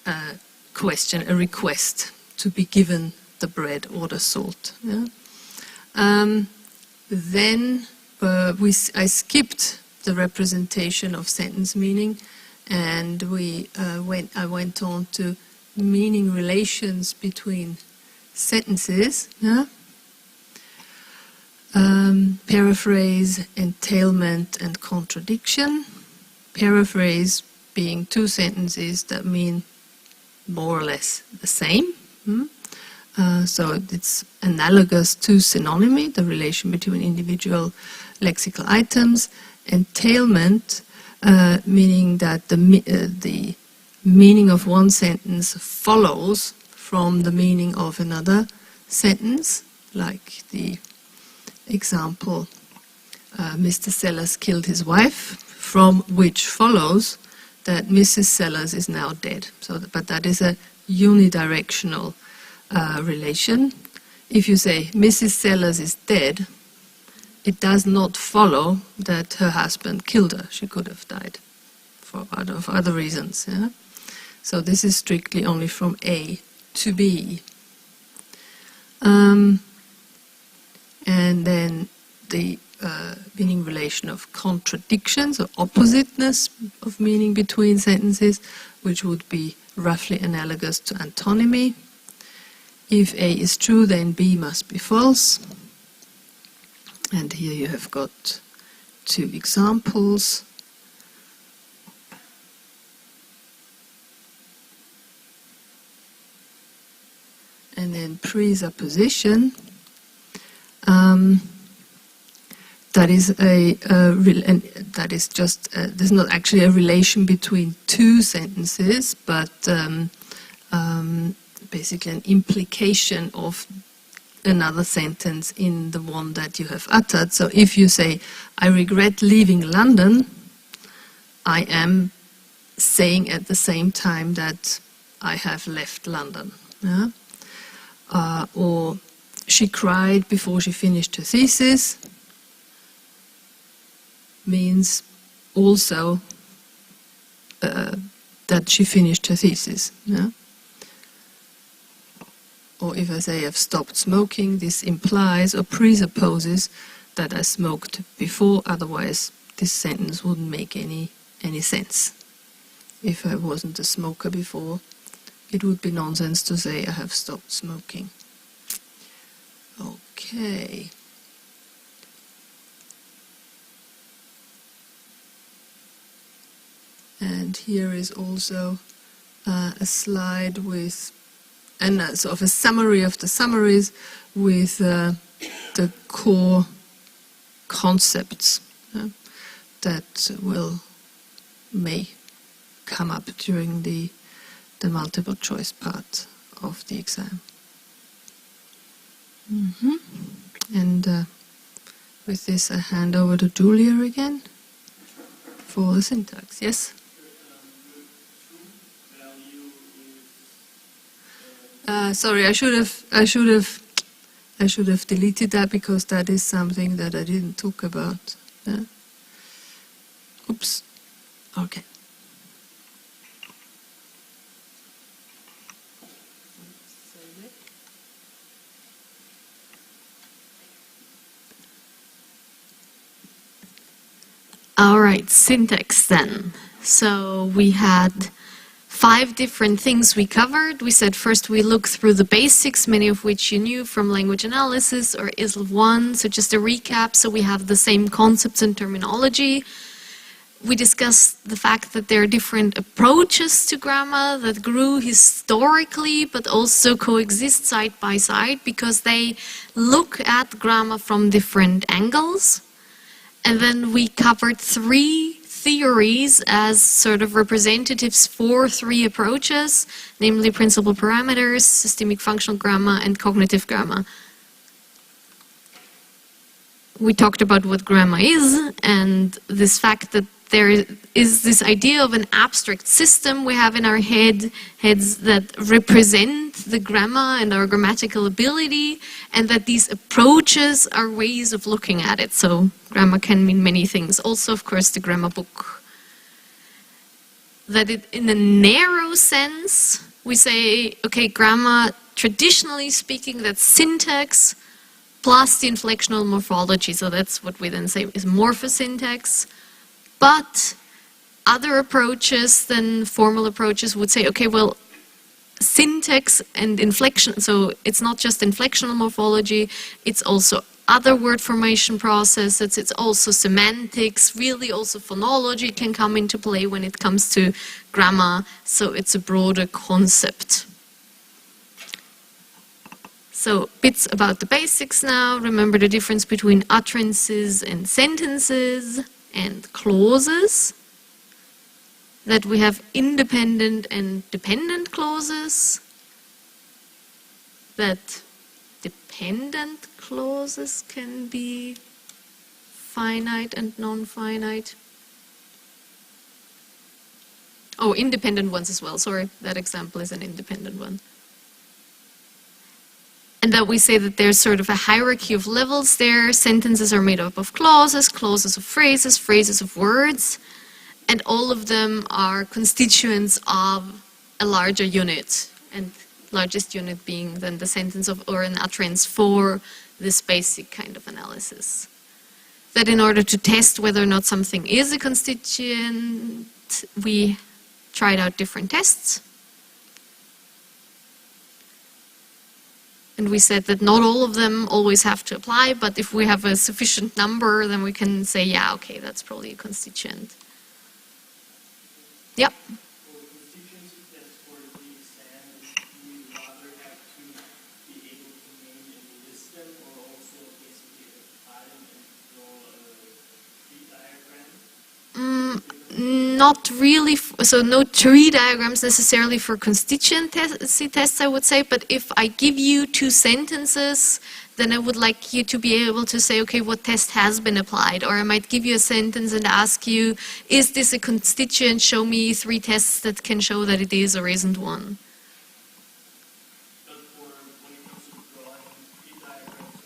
Speaker 1: a question, a request to be given the bread or the salt. Yeah? Then I skipped the representation of sentence meaning, and I went on to meaning relations between sentences. Yeah? Paraphrase, entailment, and contradiction. Paraphrase being two sentences that mean more or less the same. So it's analogous to synonymy, the relation between individual lexical items. Entailment, meaning that the meaning of one sentence follows from the meaning of another sentence, like the example, Mr. Sellers killed his wife, from which follows that Mrs. Sellers is now dead. But that is a unidirectional relation. If you say Mrs. Sellers is dead, it does not follow that her husband killed her. She could have died for other reasons. Yeah? So this is strictly only from A to B. And then the meaning relation of contradictions or oppositeness of meaning between sentences, which would be roughly analogous to antonymy. If A is true, then B must be false. And here you have got two examples. And then presupposition. That is just there's not actually a relation between two sentences, but basically an implication of another sentence in the one that you have uttered. So if you say, I regret leaving London, I am saying at the same time that I have left London. Yeah? Or she cried before she finished her thesis means also that she finished her thesis. Yeah? Or if I say I've stopped smoking, this implies or presupposes that I smoked before, otherwise this sentence wouldn't make any sense. If I wasn't a smoker before, it would be nonsense to say I have stopped smoking. Okay. And here is also a slide with sort of a summary of the summaries with the core concepts that may come up during the multiple choice part of the exam. And with this I hand over to Julia again for the syntax. Yes? Sorry, I should have deleted that because that is something that I didn't talk about. Oops. Okay.
Speaker 2: All right, syntax then. So we had 5 different things we covered. We said first we look through the basics, many of which you knew from language analysis or ISL 1, so just a recap so we have the same concepts and terminology. We discussed the fact that there are different approaches to grammar that grew historically but also coexist side by side because they look at grammar from different angles. And then we covered 3 theories as sort of representatives for 3 approaches, namely principal parameters, systemic functional grammar, and cognitive grammar. We talked about what grammar is and this fact that there is this idea of an abstract system we have in our heads that represent the grammar and our grammatical ability, and that these approaches are ways of looking at it. So grammar can mean many things. Also, of course, the grammar book. That it, in a narrow sense, we say, okay, grammar, traditionally speaking, that's syntax plus the inflectional morphology. So that's what we then say is morphosyntax. But other approaches than formal approaches would say, okay, well, syntax and inflection, so it's not just inflectional morphology, it's also other word formation processes, it's also semantics, really also phonology can come into play when it comes to grammar, so it's a broader concept. So bits about the basics now. Remember the difference between utterances and sentences and clauses, that we have independent and dependent clauses, that dependent clauses can be finite and non-finite. Oh, independent ones as well, sorry, that example is an independent one. And that we say that there's sort of a hierarchy of levels there. Sentences are made up of clauses, clauses of phrases, phrases of words, and all of them are constituents of a larger unit, and largest unit being then the sentence of or an utterance for this basic kind of analysis. That in order to test whether or not something is a constituent, we tried out different tests. And we said that not all of them always have to apply, but if we have a sufficient number, then we can say, yeah, okay, that's probably a constituent. Yep.
Speaker 3: For the constituency test for the exam, we rather have to be able to name and list them, or also basically apply them and draw a tree diagram?
Speaker 2: Not really, so no tree diagrams necessarily for constituency tests, I would say, but if I give you 2 sentences, then I would like you to be able to say, okay, what test has been applied? Or I might give you a sentence and ask you, is this a constituent? Show me 3 tests that can show that it is or isn't one.
Speaker 3: But for when it comes to drawing tree diagrams,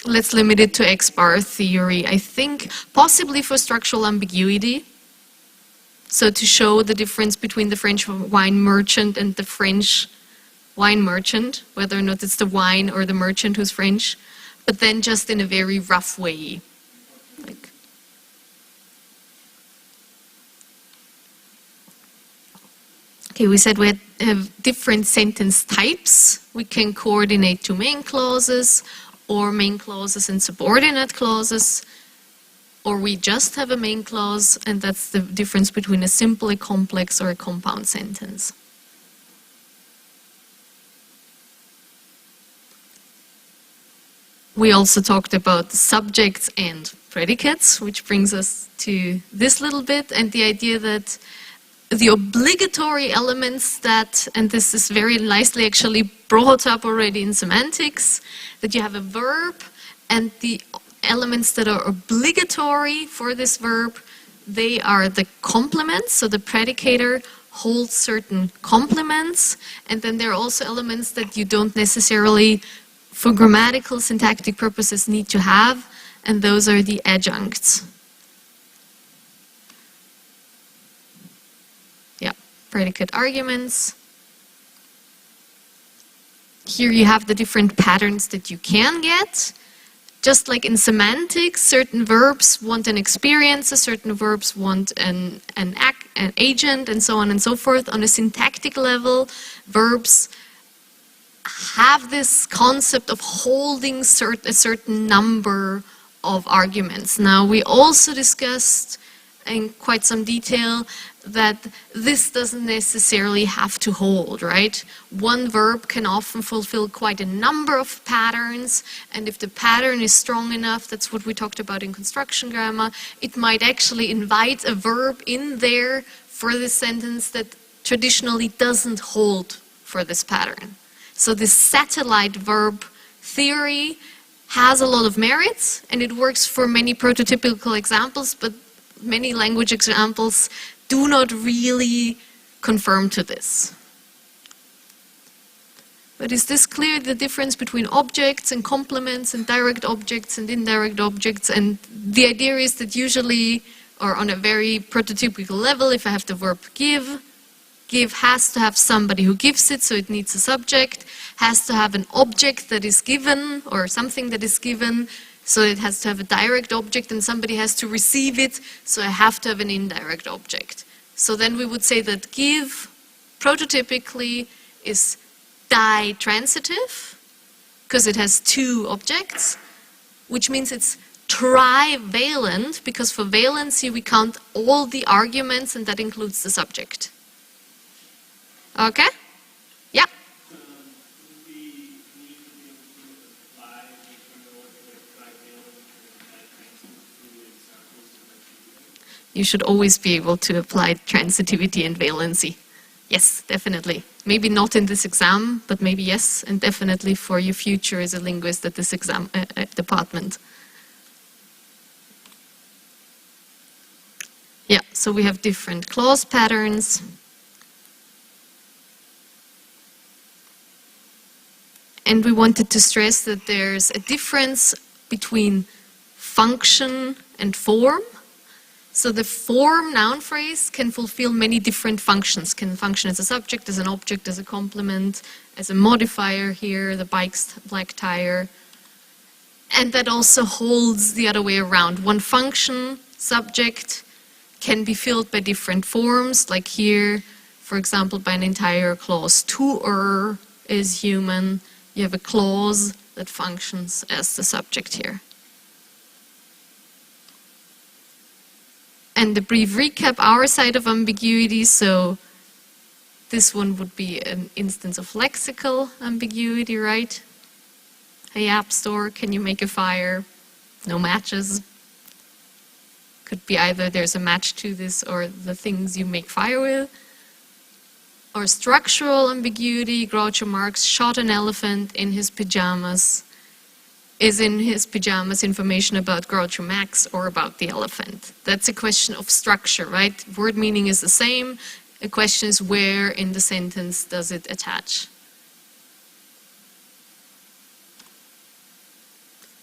Speaker 2: Let's limit it to X-bar theory. I think possibly for structural ambiguity. So to show the difference between the French wine merchant and the French wine merchant, whether or not it's the wine or the merchant who's French, but then just in a very rough way. Okay, we said we have different sentence types. We can coordinate 2 main clauses, or main clauses and subordinate clauses, or we just have a main clause, and that's the difference between a simple, a complex, or a compound sentence. We also talked about subjects and predicates, which brings us to this little bit, and the idea that the obligatory elements that, and this is very nicely actually brought up already in semantics, that you have a verb, and the elements that are obligatory for this verb, they are the complements, so the predicator holds certain complements, and then there are also elements that you don't necessarily, for grammatical syntactic purposes, need to have, and those are the adjuncts. Yeah, predicate arguments. Here you have the different patterns that you can get. Just like in semantics, certain verbs want an experience, certain verbs want an agent, and so on and so forth. On a syntactic level, verbs have this concept of holding a certain number of arguments. Now, we also discussed in quite some detail that this doesn't necessarily have to hold, right? One verb can often fulfill quite a number of patterns, and if the pattern is strong enough, that's what we talked about in construction grammar, it might actually invite a verb in there for this sentence that traditionally doesn't hold for this pattern. So this satellite verb theory has a lot of merits, and it works for many prototypical examples, but many language examples do not really confirm to this. But is this clear, the difference between objects and complements and direct objects and indirect objects? And the idea is that usually, or on a very prototypical level, if I have the verb give has to have somebody who gives it, so it needs a subject, has to have an object that is given, or something that is given, so it has to have a direct object, and somebody has to receive it, so I have to have an indirect object. So then we would say that give, prototypically, is ditransitive, because it has two objects, which means it's trivalent, because for valency we count all the arguments, and that includes the subject. Okay? Yeah? You should always be able to apply transitivity and valency. Yes, definitely. Maybe not in this exam, but maybe yes, and definitely for your future as a linguist at this exam department. Yeah, so we have different clause patterns. And we wanted to stress that there's a difference between function and form. So the form noun phrase can fulfill many different functions. Can function as a subject, as an object, as a complement, as a modifier here, the bike's black tire. And that also holds the other way around. One function, subject, can be filled by different forms, like here, for example, by an entire clause. To is human. You have a clause that functions as the subject here. And the brief recap, our side of ambiguity, so this one would be an instance of lexical ambiguity, right? Hey, App Store, can you make a fire? No matches. Could be either there's a match to this or the things you make fire with. Or structural ambiguity, Groucho Marx shot an elephant in his pajamas. Is in his pajamas information about Groucho Marx or about the elephant? That's a question of structure, right? Word meaning is the same. The question is where in the sentence does it attach?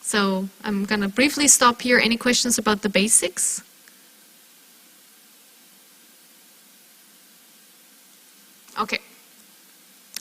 Speaker 2: So I'm going to briefly stop here. Any questions about the basics? Okay.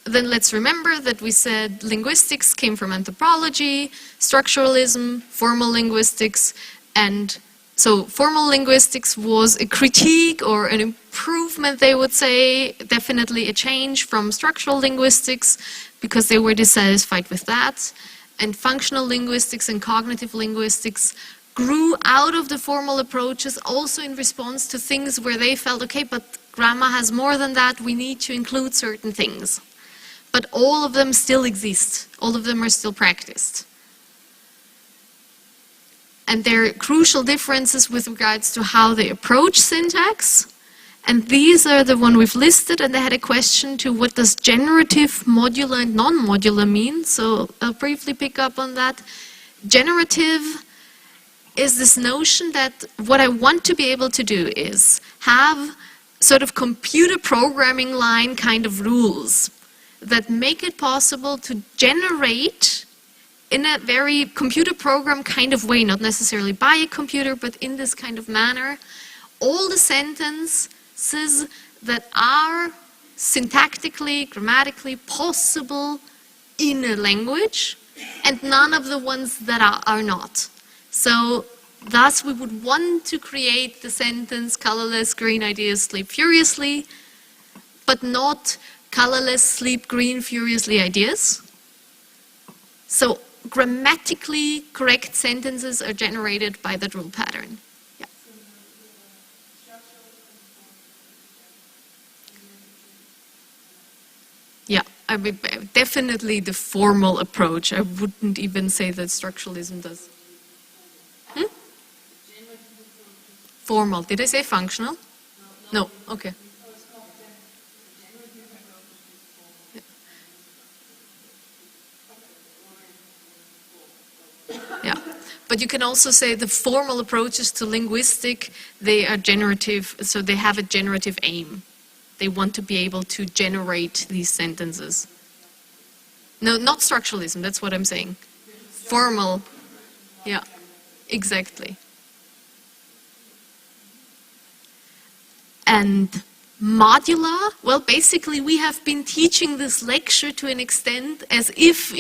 Speaker 2: Then let's remember that we said linguistics came from anthropology, structuralism, formal linguistics, and so formal linguistics was a critique or an improvement, they would say, definitely a change from structural linguistics because they were dissatisfied with that. And functional linguistics and cognitive linguistics grew out of the formal approaches also in response to things where they felt, okay, but grammar has more than that, we need to include certain things. But all of them still exist. All of them are still practiced. And there are crucial differences with regards to how they approach syntax. And these are the one we've listed, and they had a question to what does generative, modular, and non-modular mean. So I'll briefly pick up on that. Generative is this notion that what I want to be able to do is have sort of computer programming line kind of rules that make it possible to generate in a very computer program kind of way, not necessarily by a computer, but in this kind of manner, all the sentences that are syntactically, grammatically possible in a language, and none of the ones that are not. So thus we would want to create the sentence, colorless, green ideas, sleep furiously, but not colorless, sleep, green, furiously ideas. So grammatically correct sentences are generated by that rule pattern. Yeah. Yeah, I mean, definitely the formal approach. I wouldn't even say that structuralism does. Formal. Did I say functional? No. Okay. Yeah. But you can also say the formal approaches to linguistic, they are generative, so they have a generative aim. They want to be able to generate these sentences. No, not structuralism, that's what I'm saying. Formal. Yeah, exactly. And modular, well, basically we have been teaching this lecture to an extent as if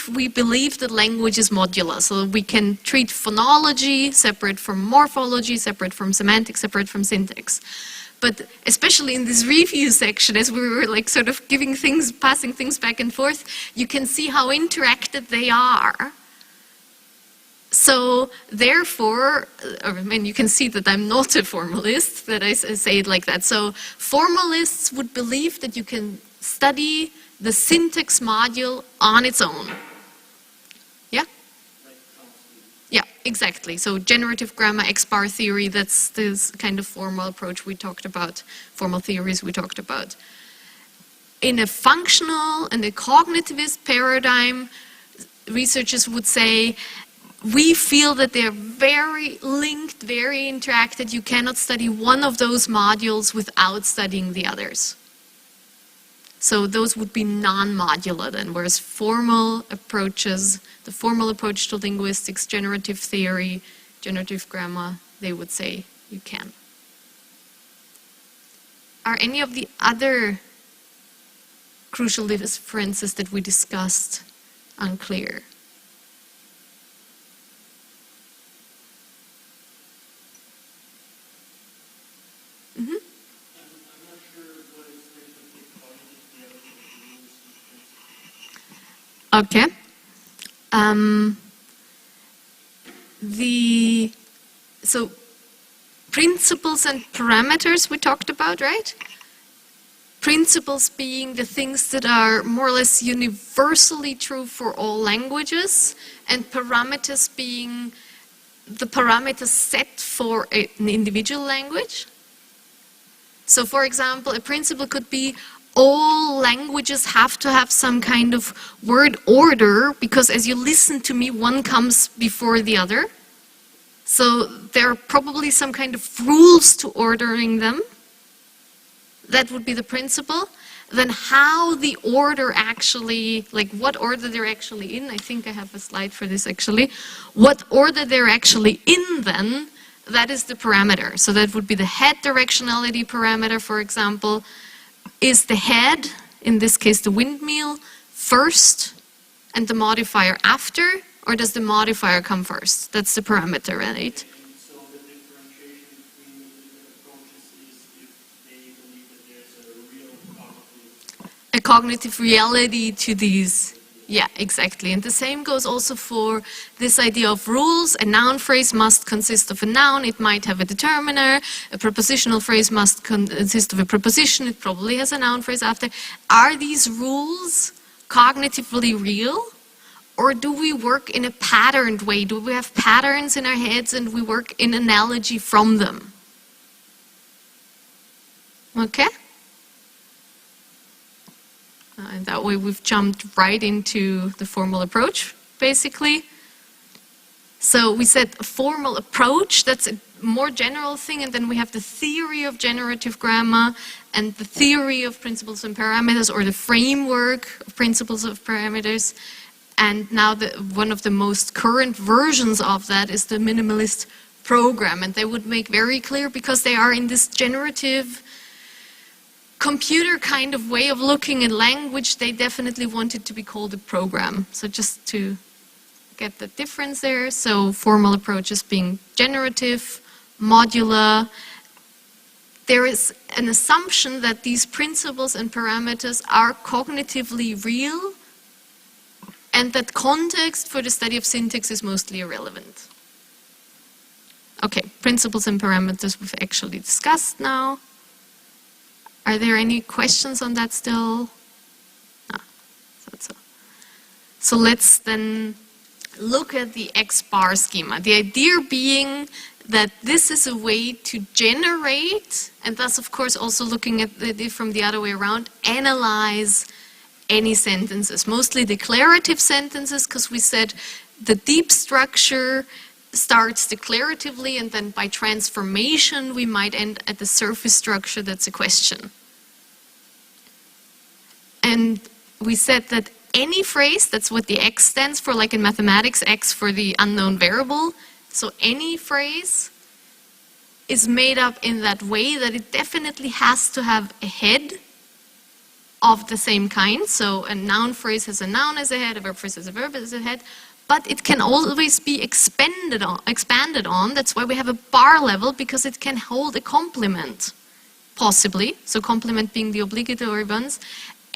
Speaker 2: we believe that language is modular. So we can treat phonology separate from morphology, separate from semantics, separate from syntax. But especially in this review section, as we were like sort of giving things, passing things back and forth, you can see how interacted they are. So therefore, I mean, you can see that I'm not a formalist, that I say it like that. So formalists would believe that you can study the syntax module on its own. Yeah? Yeah, exactly. So generative grammar, X-bar theory, that's this kind of formal approach we talked about, formal theories we talked about. In a functional and a cognitivist paradigm, researchers would say, we feel that they're very linked, very interacted. You cannot study one of those modules without studying the others. So those would be non-modular then, whereas formal approaches, the formal approach to linguistics, generative theory, generative grammar, they would say you can. Are any of the other crucial differences that we discussed unclear? Okay. So principles and parameters we talked about, right? Principles being the things that are more or less universally true for all languages, and parameters being the parameters set for an individual language. So for example, a principle could be all languages have to have some kind of word order, because as you listen to me, one comes before the other. So there are probably some kind of rules to ordering them. That would be the principle. Then how the order actually, like what order they're actually in, I think I have a slide for this actually. What order they're actually in then, that is the parameter. So that would be the head directionality parameter, for example. Is the head, in this case the windmill, first and the modifier after, or does the modifier come first? That's the parameter, right?
Speaker 3: So the differentiation between the different approaches is if they believe that there's a real cognitive
Speaker 2: A cognitive reality to these. Yeah, exactly. And the same goes also for this idea of rules. A noun phrase must consist of a noun. It might have a determiner. A prepositional phrase must consist of a preposition. It probably has a noun phrase after. Are these rules cognitively real? Or do we work in a patterned way? Do we have patterns in our heads and we work in analogy from them? Okay? And that way we've jumped right into the formal approach, basically. So we said a formal approach, that's a more general thing, and then we have the theory of generative grammar and the theory of principles and parameters, or the framework of principles of parameters. And now one of the most current versions of that is the minimalist program. And they would make very clear, because they are in this generative computer kind of way of looking at language, they definitely want it to be called a program. So just to get the difference there. So formal approaches being generative, modular. There is an assumption that these principles and parameters are cognitively real, and that context for the study of syntax is mostly irrelevant. Okay, principles and parameters we've actually discussed now. Are there any questions on that still? No, thought so. So let's then look at the X-bar schema. The idea being that this is a way to generate, and thus of course also looking at it from the other way around, analyze any sentences, mostly declarative sentences, because we said the deep structure starts declaratively, and then by transformation we might end at the surface structure that's a question. And we said that any phrase, that's what the X stands for, like in mathematics, X for the unknown variable. So any phrase is made up in that way that it definitely has to have a head of the same kind. So a noun phrase has a noun as a head, a verb phrase has a verb as a head, but it can always be expanded on. That's why we have a bar level, because it can hold a complement, possibly. So complement being the obligatory ones.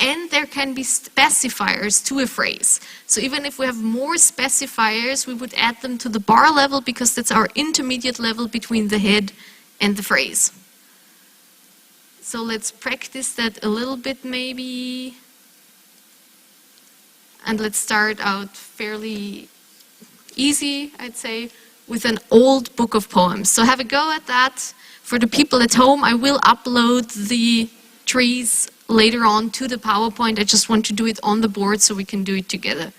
Speaker 2: And there can be specifiers to a phrase. So even if we have more specifiers, we would add them to the bar level, because that's our intermediate level between the head and the phrase. So let's practice that a little bit maybe. And let's start out fairly easy, I'd say, with an old book of poems. So have a go at that. For the people at home, I will upload the trees later on to the PowerPoint. I just want to do it on the board so we can do it together.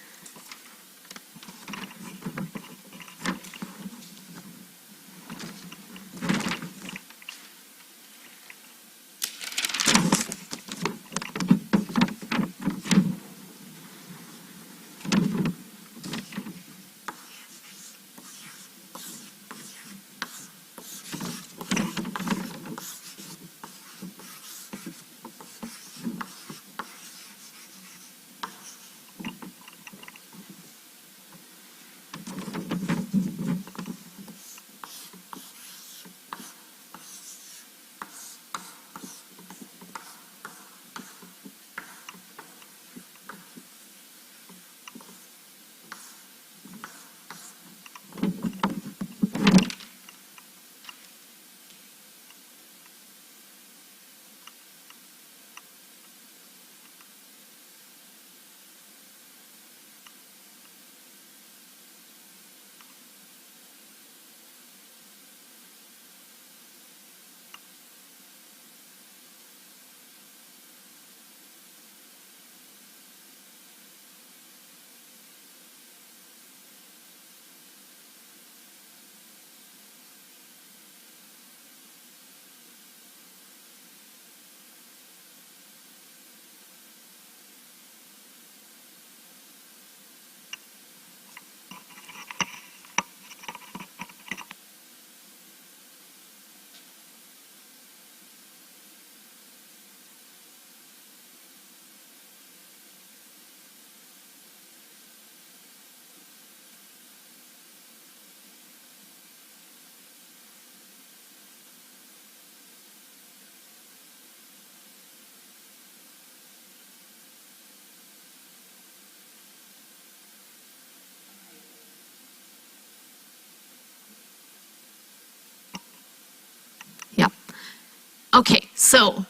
Speaker 2: Okay, so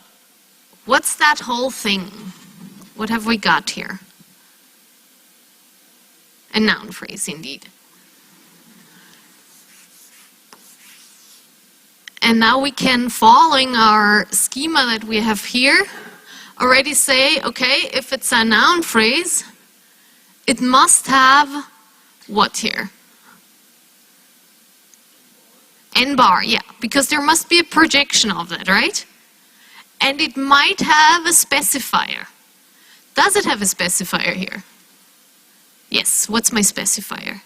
Speaker 2: what's that whole thing? What have we got here? A noun phrase, indeed. And now we can, following our schema that we have here, already say, okay, if it's a noun phrase, it must have what here? N bar, yeah, because there must be a projection of that, right? And it might have a specifier. Does it have a specifier here? Yes, what's my specifier?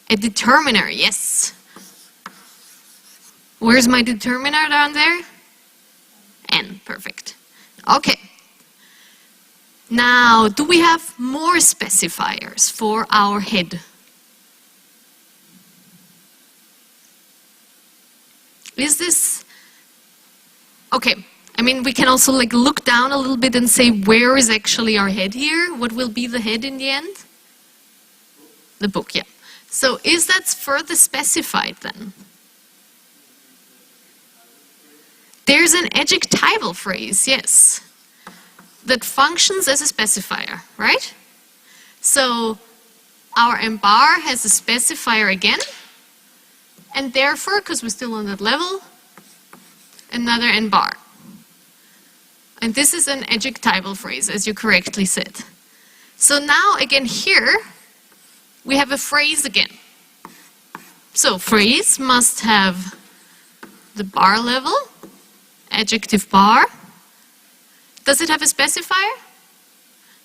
Speaker 2: A determiner, yes. Where's my determiner down there? N, perfect. Okay. Now, do we have more specifiers for our head? Is this... Okay, I mean, we can also like look down a little bit and say, where is actually our head here? What will be the head in the end? The book, yeah. So is that further specified then? There's an adjectival phrase, yes, that functions as a specifier, right? So our M bar has a specifier again, and therefore, because we're still on that level, another N bar. And this is an adjectival phrase, as you correctly said. So now, again, here, we have a phrase again. So phrase must have the bar level, adjective bar. Does it have a specifier?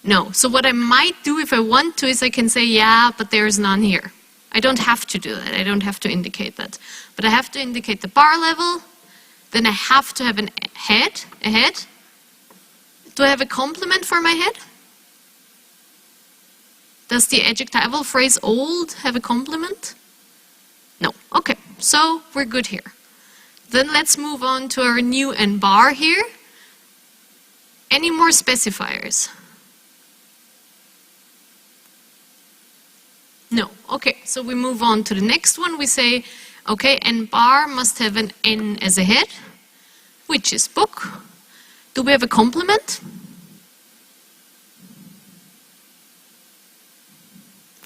Speaker 2: No. So what I might do if I want to is I can say, yeah, but there's none here. I don't have to do that. I don't have to indicate that. But I have to indicate the bar level. Then I have to have a head. Do I have a complement for my head? Does the adjectival phrase old have a complement? No. Okay, so we're good here. Then let's move on to our new N bar here. Any more specifiers? No. Okay, so we move on to the next one. We say, okay, N bar must have an N as a head, which is book. Do we have a complement?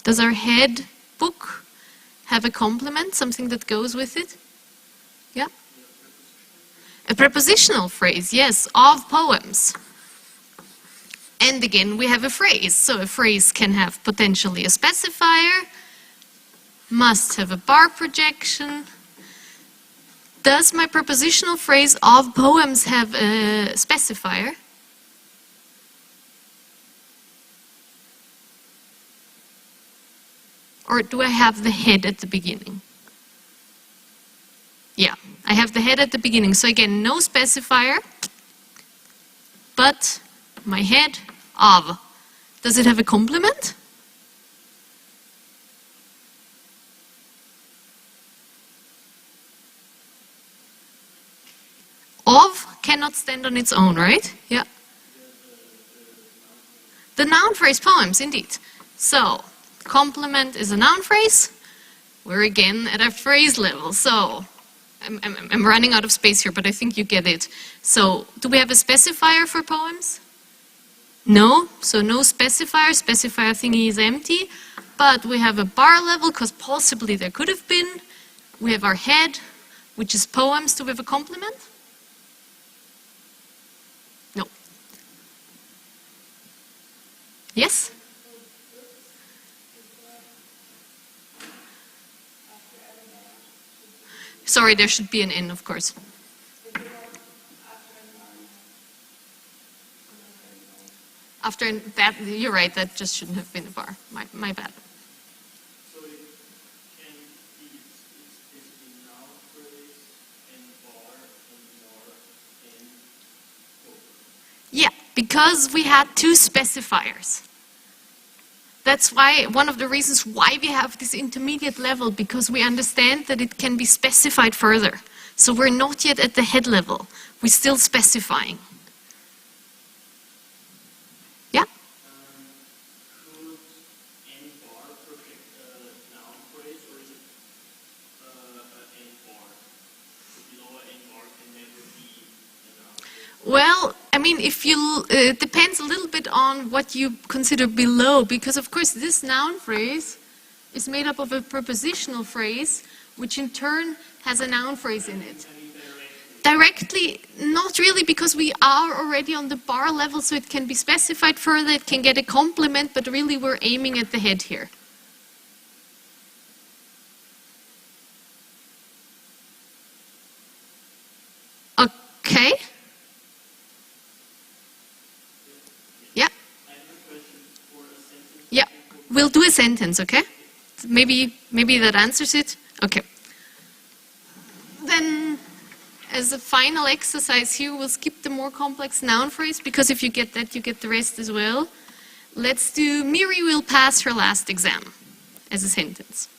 Speaker 2: Does our head book have a complement, something that goes with it? Yeah? A prepositional phrase, yes, of poems. And again, we have a phrase. So a phrase can have potentially a specifier, must have a bar projection. Does my prepositional phrase of poems have a specifier? Or do I have the head at the beginning? Yeah, I have the head at the beginning. So again, no specifier, but my head of. Does it have a complement? Of cannot stand on its own, right? Yeah. The noun phrase poems, indeed. So, complement is a noun phrase. We're again at a phrase level. So, I'm running out of space here, but I think you get it. So, do we have a specifier for poems? No. So, no specifier. Specifier thingy is empty. But we have a bar level, because possibly there could have been. We have our head, which is poems. Do we have a complement? No. Yes? Sorry, there should be an N, of course. After that, you're right, that just shouldn't have been a bar. My bad.
Speaker 3: So it can be basically noun phrase and bar and book.
Speaker 2: Yeah, because we had two specifiers. That's why, one of the reasons why we have this intermediate level, because we understand that it can be specified further. So we're not yet at the head level. We're still specifying. Yeah?
Speaker 3: Could any bar project a noun phrase, or is it an bar? So below an bar can never
Speaker 2: Well, I mean, if you, it depends a little bit on what you consider below, because of course this noun phrase is made up of a prepositional phrase, which in turn has a noun phrase in it. Directly, not really, because we are already on the bar level, so it can be specified further, it can get a complement, but really we're aiming at the head here. Okay. Yeah. Yeah. We'll do a sentence, okay? Maybe that answers it. Okay. Then, as a final exercise here, we'll skip the more complex noun phrase, because if you get that, you get the rest as well. Let's do Miri will pass her last exam as a sentence.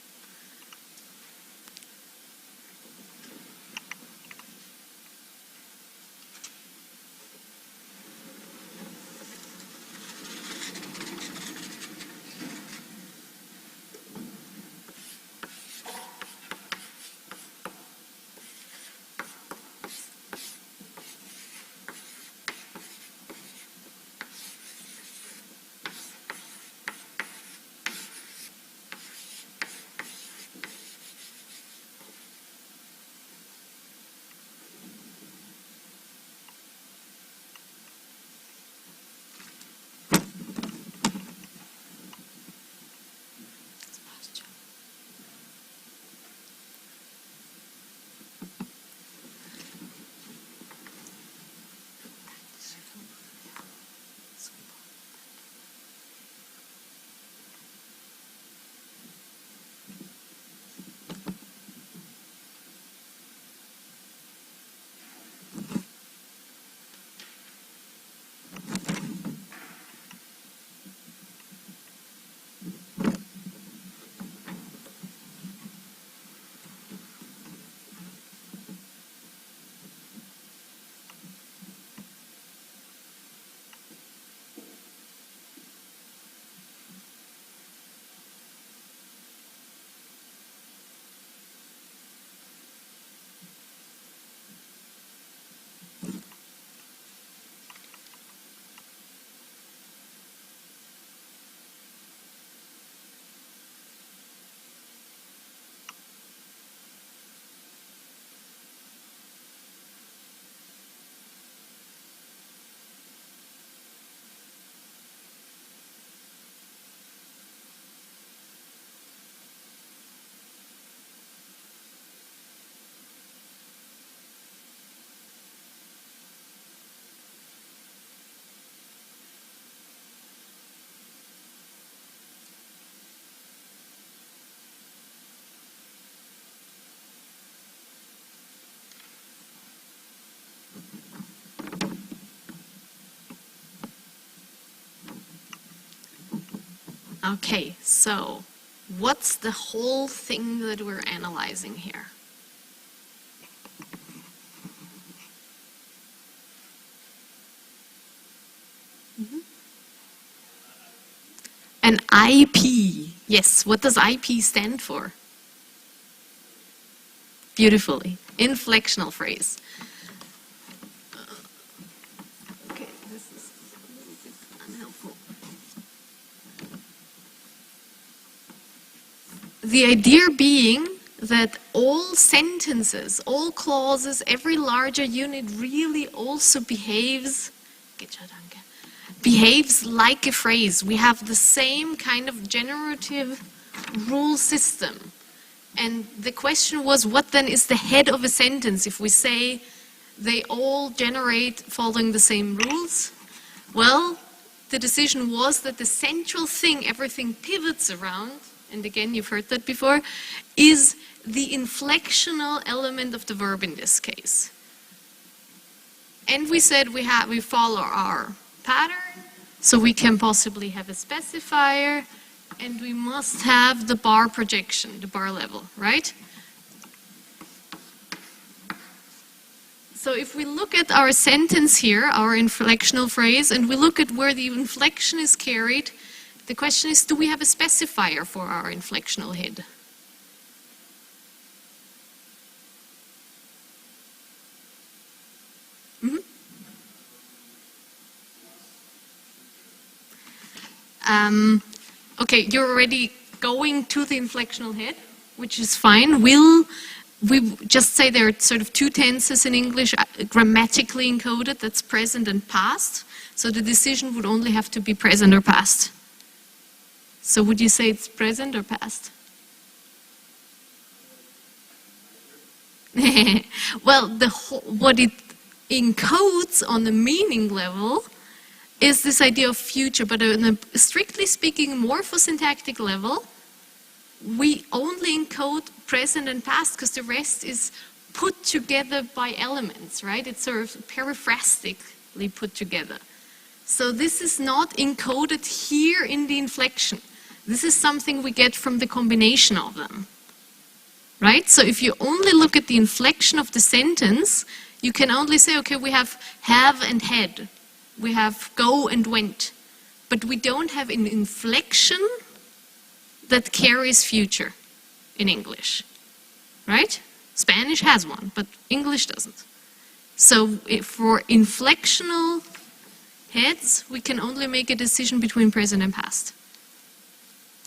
Speaker 2: Okay, so what's the whole thing that we're analyzing here? An IP. Yes, what does IP stand for? Beautifully. Inflectional phrase. Okay, this is a little bit unhelpful. The idea being that all sentences, all clauses, every larger unit really also behaves like a phrase. We have the same kind of generative rule system. And the question was, what then is the head of a sentence if we say they all generate following the same rules? Well, the decision was that the central thing everything pivots around, and again you've heard that before, is the inflectional element of the verb in this case. And we said we follow our pattern, so we can possibly have a specifier, and we must have the bar projection, the bar level, right? So if we look at our sentence here, our inflectional phrase, and we look at where the inflection is carried, the question is, do we have a specifier for our inflectional head? Okay, you're already going to the inflectional head, which is fine. We just say there are sort of two tenses in English grammatically encoded, that's present and past. So the decision would only have to be present or past. So would you say it's present or past? Well, what it encodes on the meaning level is this idea of future, but on a strictly speaking morphosyntactic level, we only encode present and past because the rest is put together by elements, right? It's sort of periphrastically put together. So this is not encoded here in the inflection. This is something we get from the combination of them, right? So if you only look at the inflection of the sentence, you can only say, okay, we have and had. We have go and went. But we don't have an inflection that carries future in English, right? Spanish has one, but English doesn't. So for inflectional heads, we can only make a decision between present and past.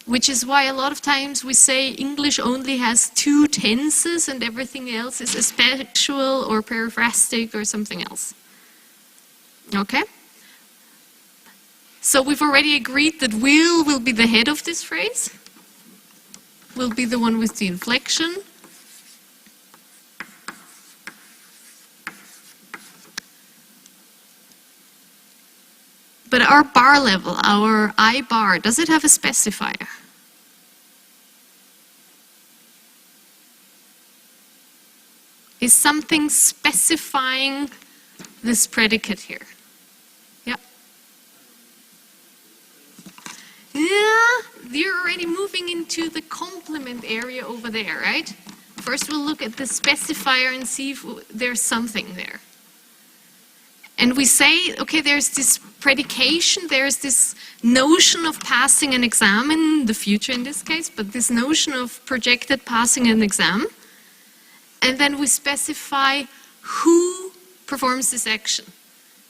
Speaker 2: Which is why a lot of times we say English only has two tenses and everything else is aspectual or periphrastic or something else. Okay? So we've already agreed that will be the head of this phrase. Will be the one with the inflection. But our bar level, our I bar, does it have a specifier? Is something specifying this predicate here? Yeah. Yeah, you're already moving into the complement area over there, right? First we'll look at the specifier and see if there's something there. And we say, okay, there's this predication, there's this notion of passing an exam in the future in this case, but this notion of projected passing an exam. And then we specify who performs this action.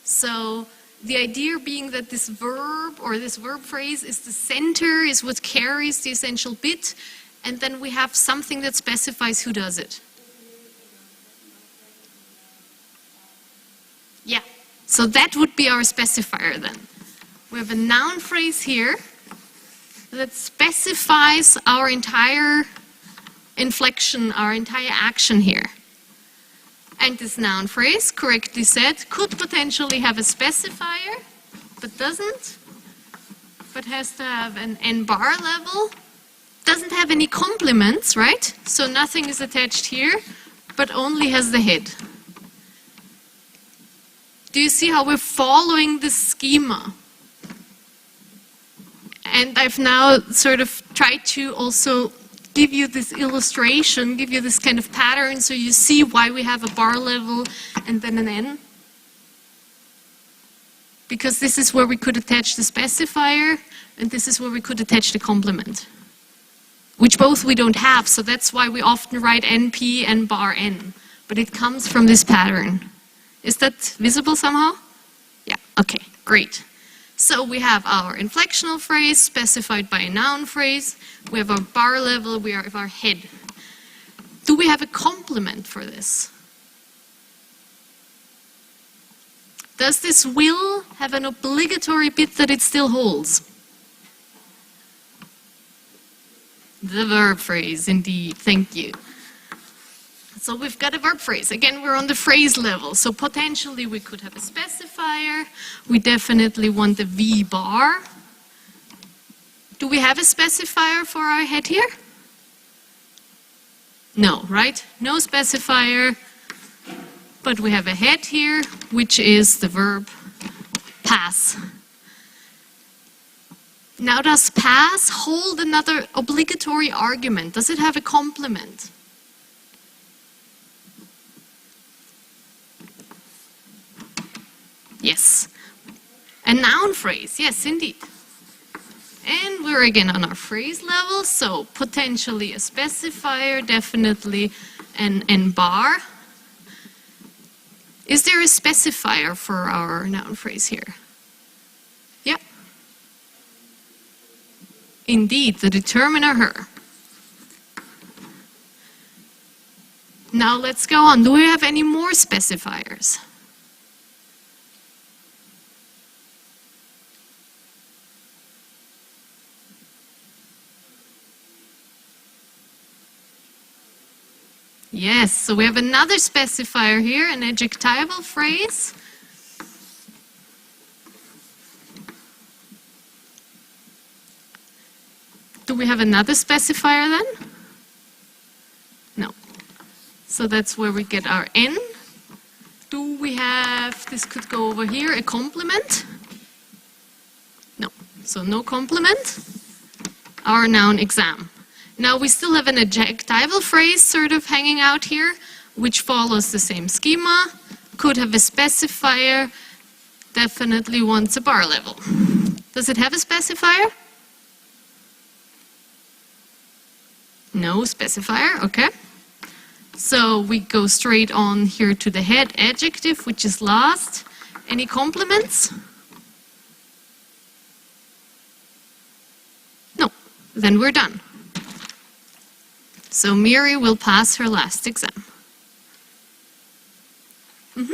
Speaker 2: So the idea being that this verb or this verb phrase is the center, is what carries the essential bit, and then we have something that specifies who does it. Yeah, so that would be our specifier then. We have a noun phrase here that specifies our entire inflection, our entire action here. And this noun phrase, correctly said, could potentially have a specifier, but doesn't, but has to have an N bar level. Doesn't have any complements, right? So nothing is attached here, but only has the head. Do you see how we're following this schema? And I've now sort of tried to also give you this illustration, give you this kind of pattern so you see why we have a bar level and then an N. Because this is where we could attach the specifier and this is where we could attach the complement. Which both we don't have, so that's why we often write NP and bar N. But it comes from this pattern. Is that visible somehow? Yeah, okay, great. So we have our inflectional phrase specified by a noun phrase. We have our bar level, we have our head. Do we have a complement for this? Does this will have an obligatory bit that it still holds? The verb phrase, indeed, thank you. So we've got a verb phrase. Again, we're on the phrase level. So potentially we could have a specifier. We definitely want the V bar. Do we have a specifier for our head here? No, right? No specifier. But we have a head here, which is the verb pass. Now, does pass hold another obligatory argument? Does it have a complement? Yes. A noun phrase, yes, indeed. And we're again on our phrase level, so potentially a specifier, definitely an bar. Is there a specifier for our noun phrase here? Yep. Indeed, the determiner her. Now let's go on. Do we have any more specifiers? Yes, so we have another specifier here, an adjectival phrase. Do we have another specifier then? No. So that's where we get our N. Do we have, this could go over here, a complement? No. So no complement. Our noun exam. Now we still have an adjectival phrase sort of hanging out here, which follows the same schema. Could have a specifier, definitely wants a bar level. Does it have a specifier? No specifier, okay. So we go straight on here to the head adjective, which is last. Any complements? No, then we're done. So Miri will pass her last exam. Mm-hmm.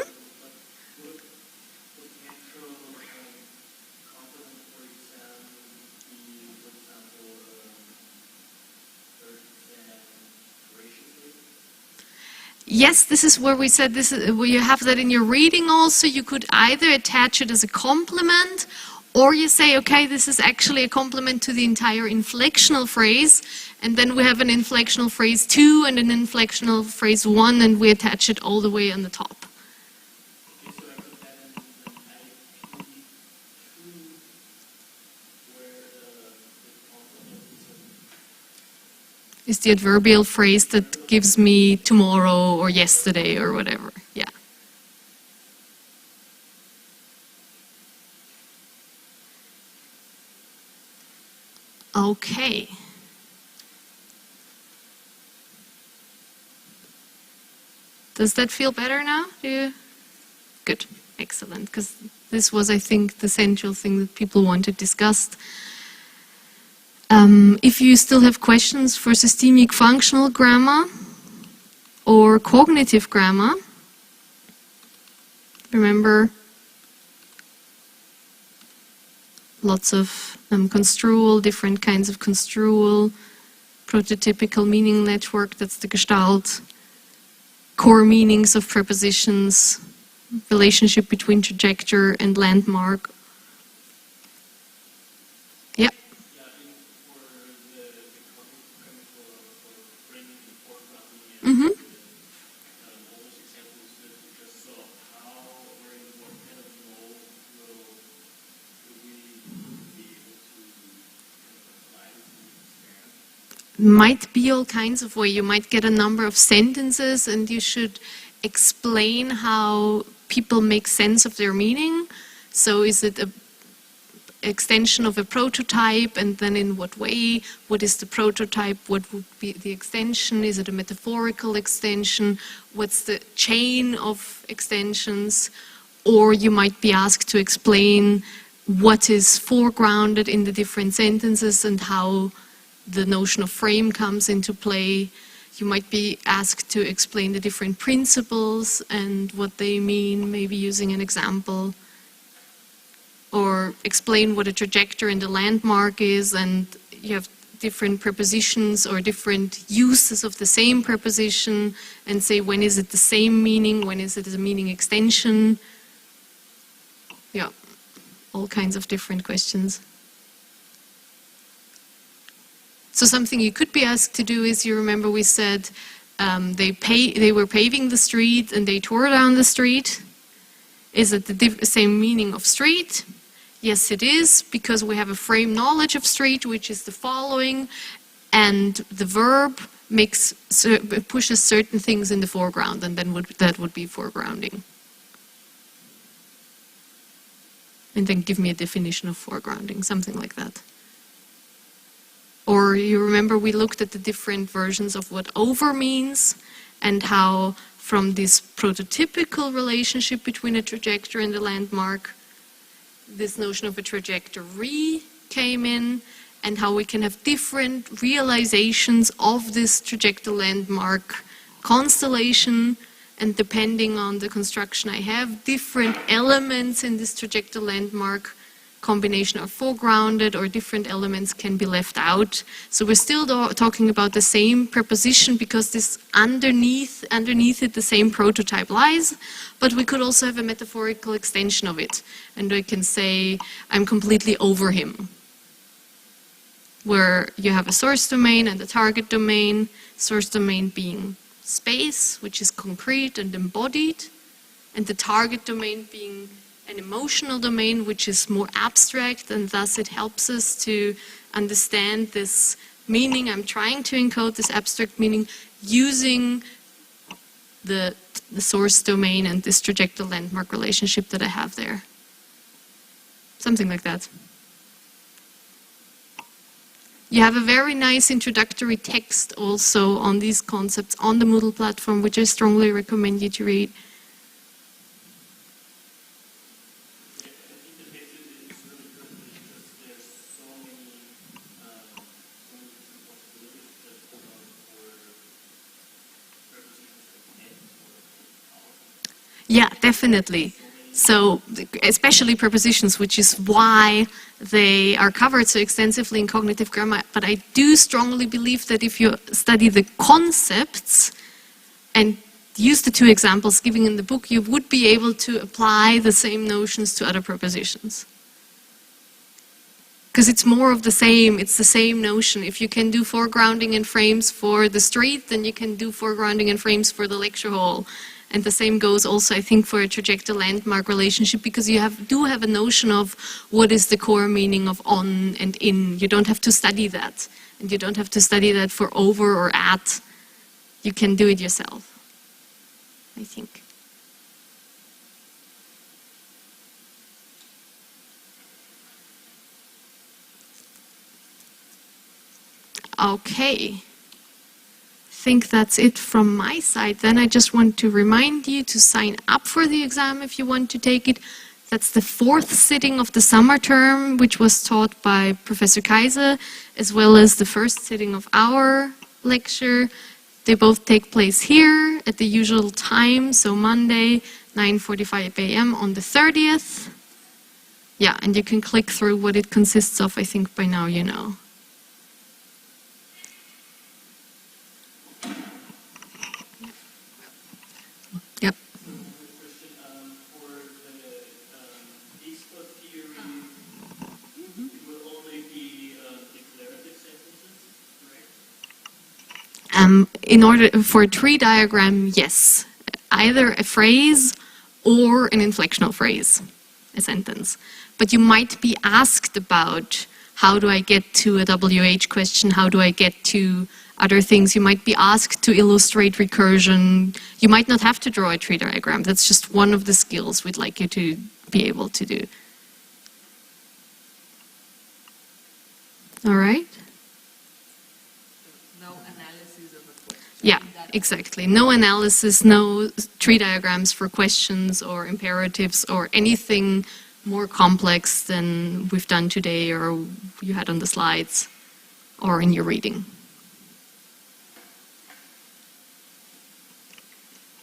Speaker 2: Yes, this is where we said this is where you have that in your reading also. You could either attach it as a complement, or you say, okay, this is actually a complement to the entire inflectional phrase, and then we have an inflectional phrase 2 and an inflectional phrase 1, and we attach it all the way on the top. Is the adverbial phrase that gives me tomorrow or yesterday or whatever. Yeah. Okay. Does that feel better now? Good. Excellent. Because this was, I think, the central thing that people wanted discussed. If you still have questions for systemic functional grammar or cognitive grammar, remember lots of construal, different kinds of construal, prototypical meaning network, that's the Gestalt, core meanings of prepositions, relationship between trajectory and landmark. Yep. Mm-hmm. Might be all kinds of way. You might get a number of sentences and you should explain how people make sense of their meaning. So is it an extension of a prototype, and then in what way? What is the prototype? What would be the extension? Is it a metaphorical extension? What's the chain of extensions? Or you might be asked to explain what is foregrounded in the different sentences and how the notion of frame comes into play. You might be asked to explain the different principles and what they mean, maybe using an example. Or explain what a trajectory and a landmark is, and you have different prepositions or different uses of the same preposition, and say when is it the same meaning, when is it a meaning extension. Yeah, all kinds of different questions. So something you could be asked to do is, you remember we said they were paving the street and they tore down the street. Is it the same meaning of street? Yes, it is, because we have a frame knowledge of street, which is the following, and the verb pushes certain things in the foreground, and then that would be foregrounding. And then give me a definition of foregrounding, something like that. Or you remember we looked at the different versions of what over means, and how from this prototypical relationship between a trajectory and a landmark, this notion of a trajectory came in, and how we can have different realizations of this trajectory landmark constellation, and depending on the construction I have, different elements in this trajectory landmark combination are foregrounded or different elements can be left out. So we're still talking about the same preposition because this underneath it the same prototype lies, but we could also have a metaphorical extension of it. And I can say, I'm completely over him, where you have a source domain and a target domain, source domain being space, which is concrete and embodied, and the target domain being an emotional domain, which is more abstract, and thus it helps us to understand this meaning. I'm trying to encode this abstract meaning using the source domain and this trajectory landmark relationship that I have there. Something like that. You have a very nice introductory text also on these concepts on the Moodle platform, which I strongly recommend you to read. Yeah, definitely. So, especially prepositions, which is why they are covered so extensively in cognitive grammar. But I do strongly believe that if you study the concepts and use the two examples given in the book, you would be able to apply the same notions to other prepositions. Because it's more of the same, it's the same notion. If you can do foregrounding and frames for the street, then you can do foregrounding and frames for the lecture hall. And the same goes also, I think, for a trajectory landmark relationship, because you do have a notion of what is the core meaning of on and in. You don't have to study that. And you don't have to study that for over or at. You can do it yourself, I think. Okay. I think that's it from my side. Then I just want to remind you to sign up for the exam if you want to take it. That's the 4th sitting of the summer term, which was taught by Professor Kaiser, as well as the 1st sitting of our lecture. They both take place here at the usual time, so Monday, 9:45 a.m. on the 30th. Yeah, and you can click through what it consists of. I think by now you know. Yep. In order for a tree diagram, yes, either a phrase or an inflectional phrase, a sentence. But you might be asked about how do I get to a WH question, how do I get to other things. You might be asked to illustrate recursion. You might not have to draw a tree diagram. That's just one of the skills we'd like you to be able to do. All right?
Speaker 1: No analysis of a question.
Speaker 2: Yeah, exactly. No analysis, no tree diagrams for questions or imperatives or anything more complex than we've done today or you had on the slides or in your reading.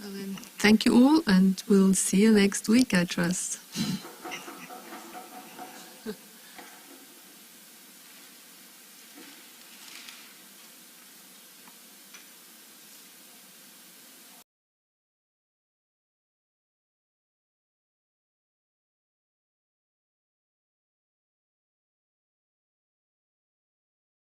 Speaker 1: Well then, thank you all, and we'll see you next week, I trust.